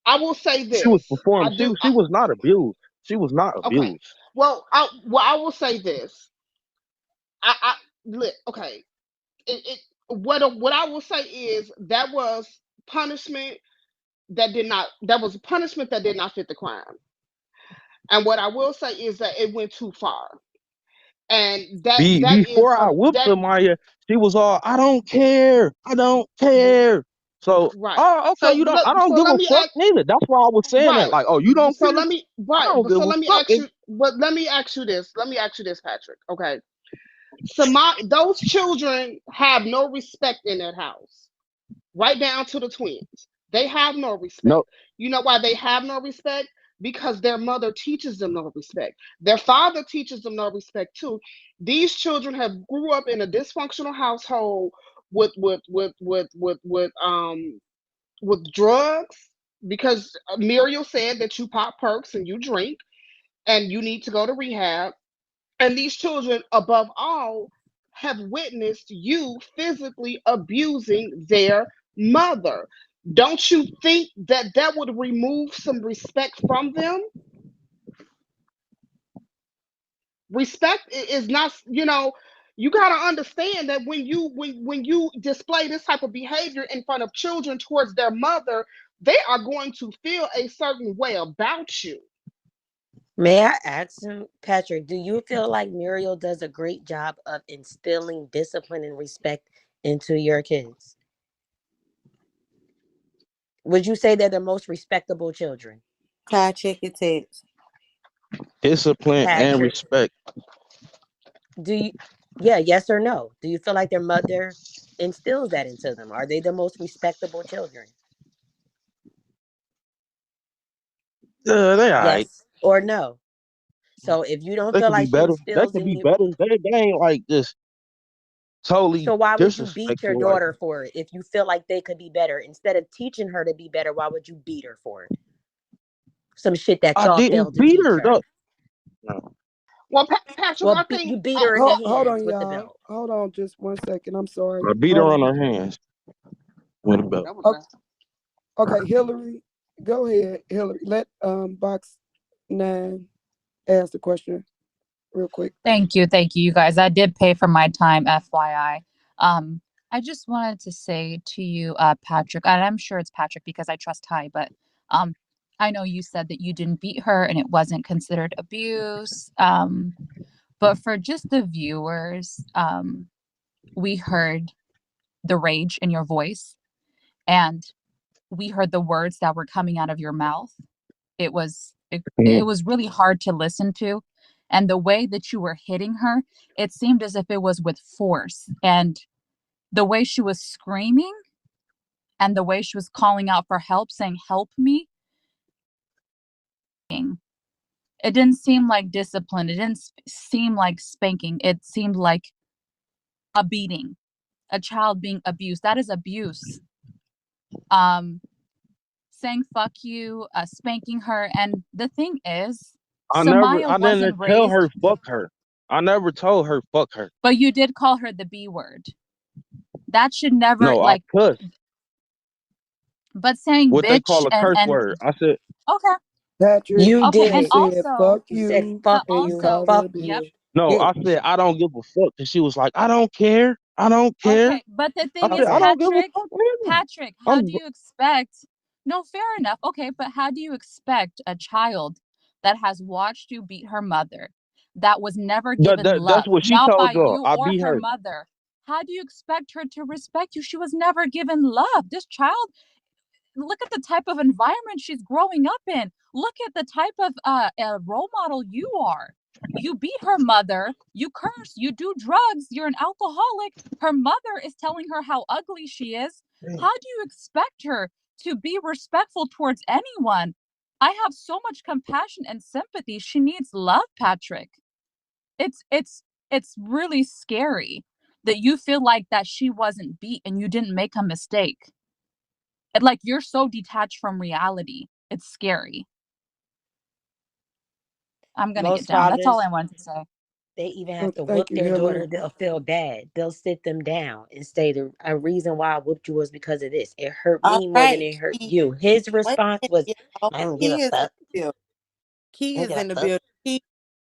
I will say She was this. performing. She was not abused. She was not Okay. abused. Well, I will say this. I okay. what I will say is that was punishment that was punishment that did not fit the crime. And what I will say is that it went too far. And that is Before I whooped that her, Maya, she was all, I don't care. I don't care. So, right. oh, okay, So you don't, I don't so give let a me fuck ask neither. That's why I was saying that. right. Like, oh, you don't So care? let me I right, don't but give so a let me fuck ask if you but let me ask you this. Let me ask you this, Patrick. Okay. So those children have no respect in that house. Right down to the twins. They have no respect. no. You know why they have no respect? Because their mother teaches them no respect. Their father teaches them no respect too. These children have grew up in a dysfunctional household with with drugs because Muriel said that you pop perks and you drink and you need to go to rehab. And these children, above all, have witnessed you physically abusing their mother. Don't you think that that would remove some respect from them? Respect is not, you got to understand that when you display this type of behavior in front of children towards their mother, they are going to feel a certain way about you. May I ask him, Patrick, do you feel like Muriel does a great job of instilling discipline and respect into your kids? Would you say they're the most respectable children? Ty, check your text. Discipline and Patrick, respect. do you, yeah, yes or no? Do you feel like their mother instills that into them? Are they the most respectable children? They all right. Yes or no? So if you don't They feel could be like she better. They instills could in be you, better. They ain't like just totally so why would you beat your disrespectful. Like, daughter for it if you feel like they could be better? Instead of teaching her to be better, why would you beat her for it? Some shit that I y'all didn't failed to beat teach her her. though. No. Well, Patrick, I Well, think, you beat her in the Hold on, hands with the y'all. belt. Hold on, just 1 second. I'm sorry. I beat her Hold on on. her hands with a belt. that was O- that. Okay, Hillary, go ahead. Hillary, let box 9 ask the question real quick. Thank you, you guys. I did pay for my time, FYI. Um, I just wanted to say to you, Patrick, and I'm sure it's Patrick because I trust Ty, but um, I know you said that you didn't beat her and it wasn't considered abuse. But for just the viewers, we heard the rage in your voice and we heard the words that were coming out of your mouth. It Mhm. was really hard to listen to, and the way that you were hitting her, it seemed as if it was with force, and the way she was screaming and the way she was calling out for help, saying help me, it didn't seem like discipline, it didn't seem like spanking, it seemed like a beating, a child being abused. That is abuse. um Saying fuck you, spanking her, and the thing is, Samaya I wasn't didn't tell raised. her fuck her. I never told her fuck her. But you did call her the B word. That should never, No, I like, cussed. but saying What they bitch call a and curse word. I said, okay, Patrick, You okay, you and did. said also, fuck You said you but fuck and you you, called also, her a fuck yep. bitch. you, no, I said bitch. I don't give a fuck. And she was like, I don't care. I don't care. Okay, but the I thing said, is, I Okay. don't give a Patrick, fuck either. Patrick, how do I'm you expect? No, fair enough. Okay, but how do you expect a child that has watched you beat her mother, that was never given that's love, what she not by told y'all. you I or beat her her. mother? How do you expect her to respect you? She was never given love. This child, look at the type of environment she's growing up in. Look at the type of role model you are. You beat her mother, you curse, you do drugs, you're an alcoholic. Her mother is telling her how ugly she is. How do you expect her to be respectful towards anyone? I have so much compassion and sympathy. She needs love, Patrick. It's really scary that you feel like that she wasn't beat and you didn't make a mistake. And like you're so detached from reality. It's scary. I'm gonna get Most down. That's all fathers, I wanted to say. they even have to Thank whoop you, their daughter. Hillary. They'll feel bad. They'll sit them down and say the a reason why I whooped you was because of this. It hurt All me more than right, it hurt Key. you. His Wait response a was, minute, y'all. I don't give Key a is in fuck. the building. Key I don't is give a in the fuck. building. Key,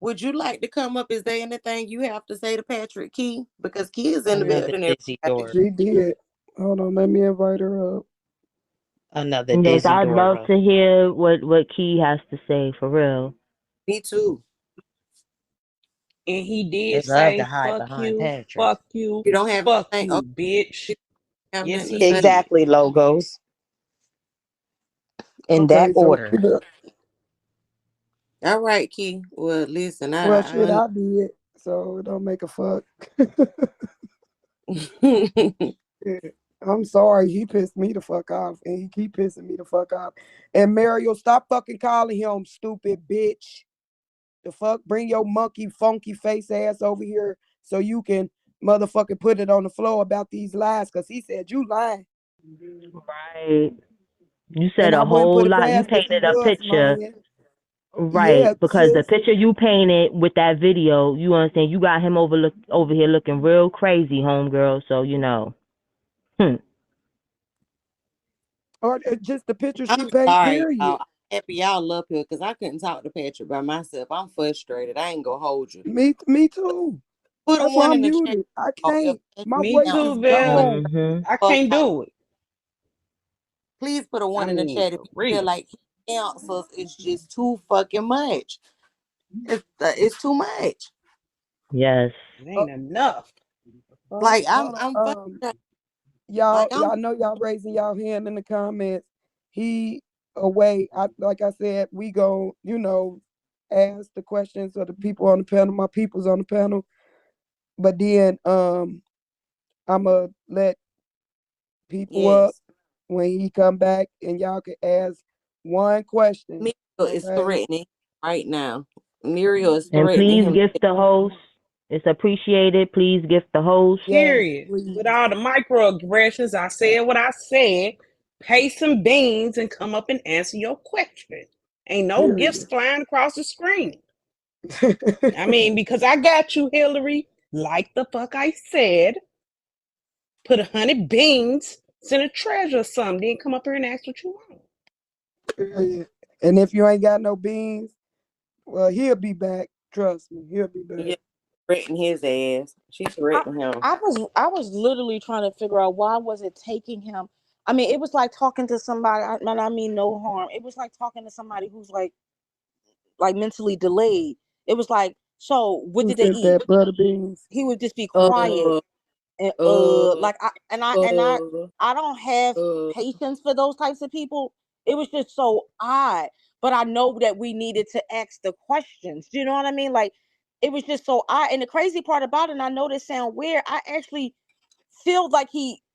Would you like to come up? Is there anything you have to say to Patrick Key? Because Key is in the Another building. dizzy Everybody. door. She did. Hold on, let me invite her up. Another Yes, dizzy I'd love door. to hear what Key has to say for real. Me too. And he They did love to say, hide behind Patrick. fuck you, You don't have fuck anything. you, Okay, bitch. you have Yes, nothing to he say. did. Exactly, logos. In that Okay, so order. All right, Key. Well, listen, well, shit, I I did, so it don't make a fuck. Yeah. I'm sorry, he pissed me the fuck off, and he keep pissing me the fuck off. And Mario, stop fucking calling him stupid bitch. The fuck, bring your monkey funky face ass over here so you can motherfucking put it on the floor about these lies, cause he said you lying, Right. You said and I a wouldn't put whole it lot. You past if he painted a was picture. lying. Right, Yeah, because the sis. picture you painted with that video, you understand, you got him over here looking real crazy, homegirl. So hmm. Or just the picture she I'm paint, sorry, period. y'all. I'm happy y'all up here because I couldn't talk to Patrick by myself. I'm frustrated. I ain't gonna hold you. Me too. Put a That's why one I'm in the chat. muted. I If can't. My Me voice now is too, Val. gone. Mm-hmm. I fuck can't out. do it. Please put a I one in the mean, chat if for you feel real. like he answers is just too fucking much. It's too much. Yes. It Uh, ain't enough. Like hold I'm on. frustrated. Y'all, Like I'm y'all know y'all raising y'all hand in the comments. He away. Like I said, we go, ask the questions of the people on the panel, my people's on the panel. But then I'ma let people up yes. when he come back and y'all can ask one question. Muriel is Okay. threatening right now. Muriel is And threatening please him. gift the host. It's appreciated. Please gift the host. Yes, Period. With please. all the microaggressions, I said what I said. Pay some beans and come up and answer your question. Ain't no gifts Period. flying across the screen. I mean, because I got you, Hillary. Like the fuck I said. Put 100 beans, send a treasure or something. Then come up here and ask what you want. Period. And if you ain't got no beans, well, he'll be back. Trust me, he'll be back. Yeah, threatening his ass. She I, threatening him. I was literally trying to figure out why was it taking him. I mean, it was like talking to somebody, and I mean no harm. It was like talking to somebody who's like mentally delayed. It was like, so what Who did they sent eat? that butter beans? He would just be quiet Uh, and uh, like uh, I don't have uh. patience for those types of people. It was just so odd. But I know that we needed to ask the questions. Do you know what I mean? Like it was just so odd. And the crazy part about it, and I know this sound weird, I actually feel like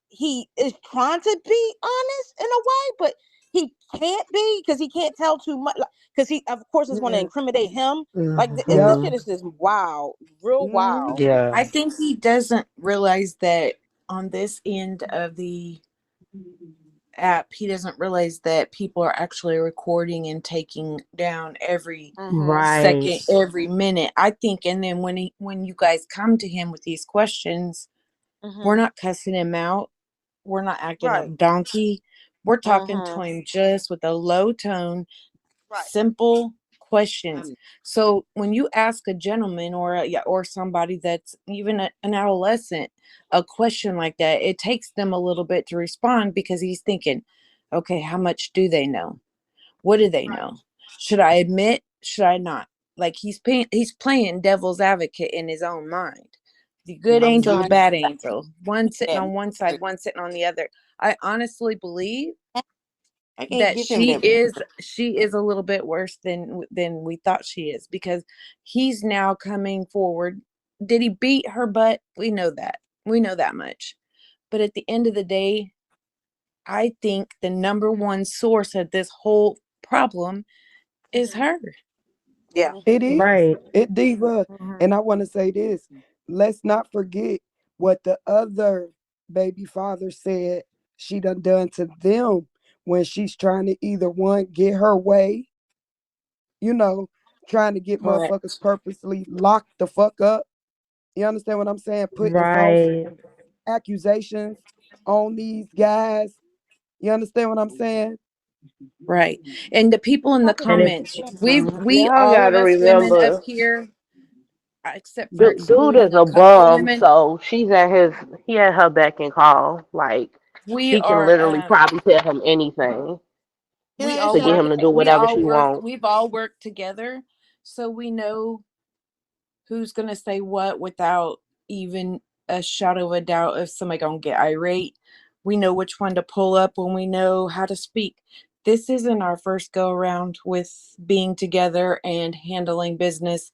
he is trying to be honest in a way, but he can't be because he can't tell too much. Because he, of course, is going to Yeah. incriminate him. Like this Yep. shit Mm-hmm. is just wild, real Mm-hmm. wild. I Yeah. think he doesn't realize that on this end of the app, he doesn't realize that people are actually recording and taking down every Mm-hmm. Right. second, every minute. I think, and then when you guys come to him with these questions, we're Mm-hmm. not cussing him out. We're not acting a Right. donkey. We're talking to Mm-hmm. him just with a low tone, Right. simple questions. So when you ask a gentleman or somebody that's even an adolescent a question like that, it takes them a little bit to respond because he's thinking, okay, how much do they know? What do they know? Should I admit? Should I not? Like he's playing devil's advocate in his own mind. The good I'm angel, the trying bad angel, one sitting that. on one side, one sitting on the other. I honestly believe I can't that give him that. she is a little bit worse than we thought she is because he's now coming forward. Did he beat her butt? We know that much. But at the end of the day, I think the number one source of this whole problem is Mm-hmm. her. Yeah. It is. Right. It diva. Mm-hmm. And I want to say this. Let's not forget what the other baby father said she done to them when she's trying to either one get her way, you know, trying to get motherfuckers Correct. purposely locked the fuck up. You understand what I'm saying? Putting false Right. accusations on these guys. You understand what I'm saying? Right. And the people in the I could And see. it's comments, we Mm-hmm. we Y'all all of gotta us women up remember, here. except for Dude excluding is a a couple bum, women. so he at her beck and call. Like We she can are literally probably tell him anything Can we I ask to all y'all get a work him to do we whatever all she work wants. we've all worked together, so we know who's gonna say what without even a shadow of a doubt. If somebody gonna get irate, we know which one to pull up when we know how to speak. This isn't our first go around with being together and handling business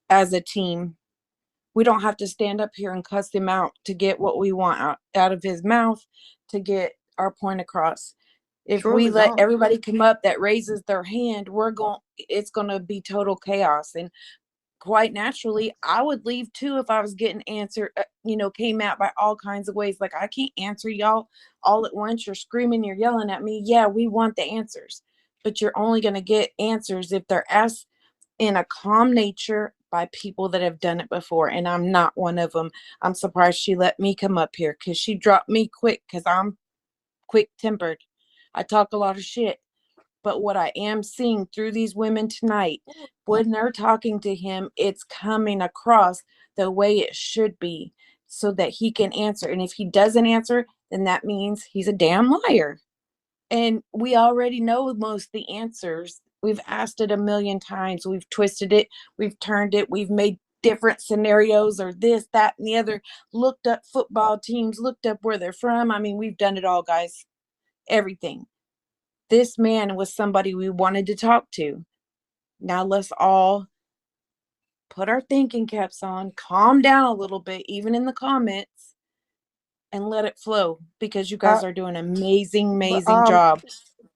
as a team. We don't have to stand up here and cuss him out to get what we want out of his mouth to get our point across. If we Truly let don't. everybody come up that raises their hand, it's going to be total chaos. And quite naturally, I would leave too if I was getting answered, came at by all kinds of ways. Like, I can't answer y'all all at once. You're screaming, you're yelling at me. Yeah, we want the answers, but you're only going to get answers if they're asked in a calm nature by people that have done it before. And I'm not one of them. I'm surprised she let me come up here because she dropped me quick because I'm quick tempered. I talk a lot of shit. But what I am seeing through these women tonight, when they're talking to him, it's coming across the way it should be so that he can answer. And if he doesn't answer, then that means he's a damn liar. And we already know most of the answers. We've asked it a million times. We've twisted it. We've turned it. We've made different scenarios or this, that, and the other. Looked up football teams, looked up where they're from. I mean, we've done it all, guys. Everything. This man was somebody we wanted to talk to. Now let's all put our thinking caps on, calm down a little bit, even in the comments, and let it flow because you I guys are doing an amazing, but amazing job.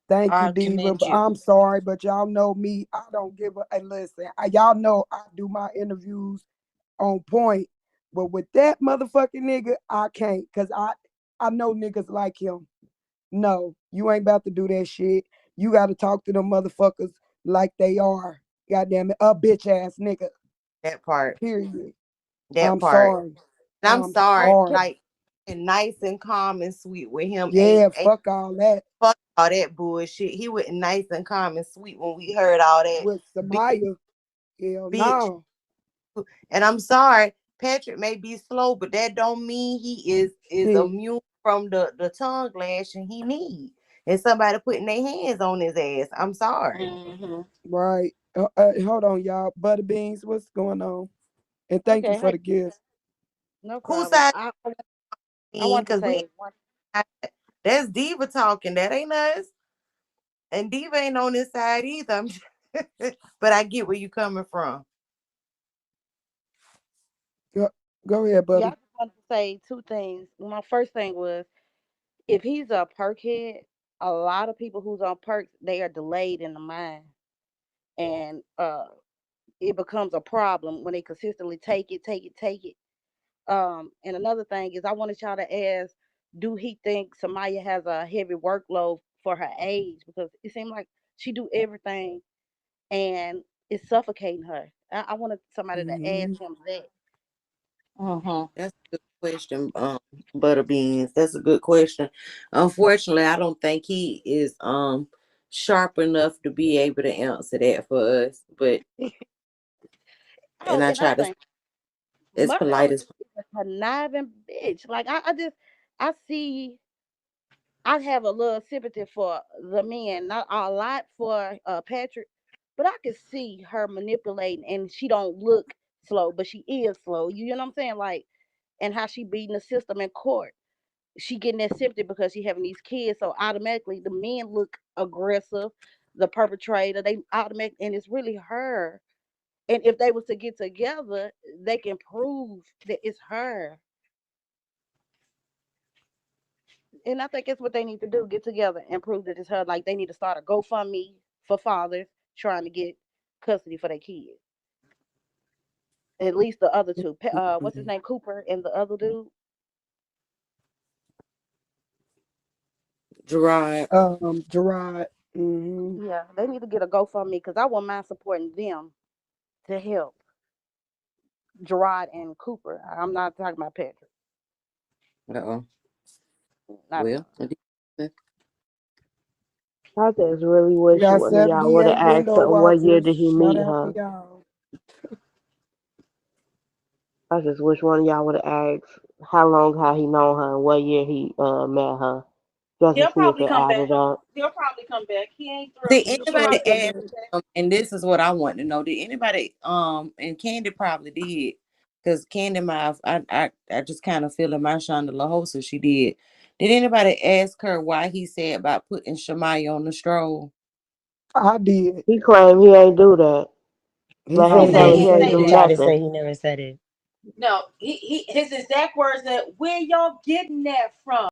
thank you, I Diva. commend But you. I'm sorry, but y'all know me. I don't give a and listen. Y'all know I do my interviews on point. But with that motherfucking nigga, I can't. Cause I know niggas like him. No, you ain't about to do that shit. You gotta talk to them motherfuckers like they are. Goddamn it, a bitch ass nigga. that part. Period. That I'm part. sorry. And I'm I'm sorry, sorry. like, and nice and calm and sweet with him. Ain't Yeah, ain't fuck all that. fuck all that bullshit. He was nice and calm and sweet when we heard all that With bitch, Samaya, hell bitch. no. And I'm sorry, Patrick may be slow, but that don't mean he is Shit. immune from the tongue lashing he need. And somebody putting their hands on his ass. I'm sorry. Mm-hmm. Right. Hold on, y'all. Butterbeans, what's going on? And thank you Okay, for hey, the gift. no Whose problem. side I want to because we say one. that's Diva talking. That ain't us. And Diva ain't on this side either. But I get where you coming from. Go, go ahead, Yeah, I Butter. just wanted to say two things. My first thing was if he's a perk head, a lot of people who's on perks, they are delayed in the mind. And it becomes a problem when they consistently take it. And another thing is I wanted y'all to ask, do he think Samaya has a heavy workload for her age? Because it seems like she do everything and it's suffocating her. I wanted somebody to Hmm. ask him that. Mm-hmm. That's a good question, Butterbeans. That's a good question. Unfortunately, I don't think he is sharp enough to be able to answer that for us. But and Oh, I and I try to think as Mother polite as is a conniving bitch. Like I see I have a little sympathy for the men, not a lot for Patrick, but I can see her manipulating, and she don't look slow, but she is slow. You know what I'm saying? Like, and how she beating the system in court. She getting that sympathy because she having these kids, so automatically the men look aggressive. The perpetrator, they automatic, and it's really her. And if they was to get together, they can prove that it's her. And I think it's what they need to do: get together and prove that it's her. Like they need to start a GoFundMe for fathers trying to get custody for their kids. At least the other two. What's his name? Cooper and the other dude. Gerard. Gerard. Hmm. Yeah, they need to get a GoFundMe because I wouldn't mind supporting them to help Gerard and Cooper. I'm not talking about Patrick. Uh-oh. Not at Well, all. I just really We wish got one of y'all would have 78 asked window her what year watchers. did he Shout meet out to her. y'all. I just wish one of y'all would have asked how long had he known her and what year he met her, just to He'll see if probably it come back. added up. He'll probably come back. He ain't through. Did He'll anybody probably come ask back. and this is what I want to know. Did anybody and Candy probably did. Because Candy Mouth, I just kind of feel in my Shonda LaHosa she did. Did anybody ask her why he said about putting Shamaya on the stroll? I did. He claimed he ain't do that. He Let He him said said tell that. me he he ain't said do He that. tried to say nothing. he never said it. No, his exact words that where y'all getting that from?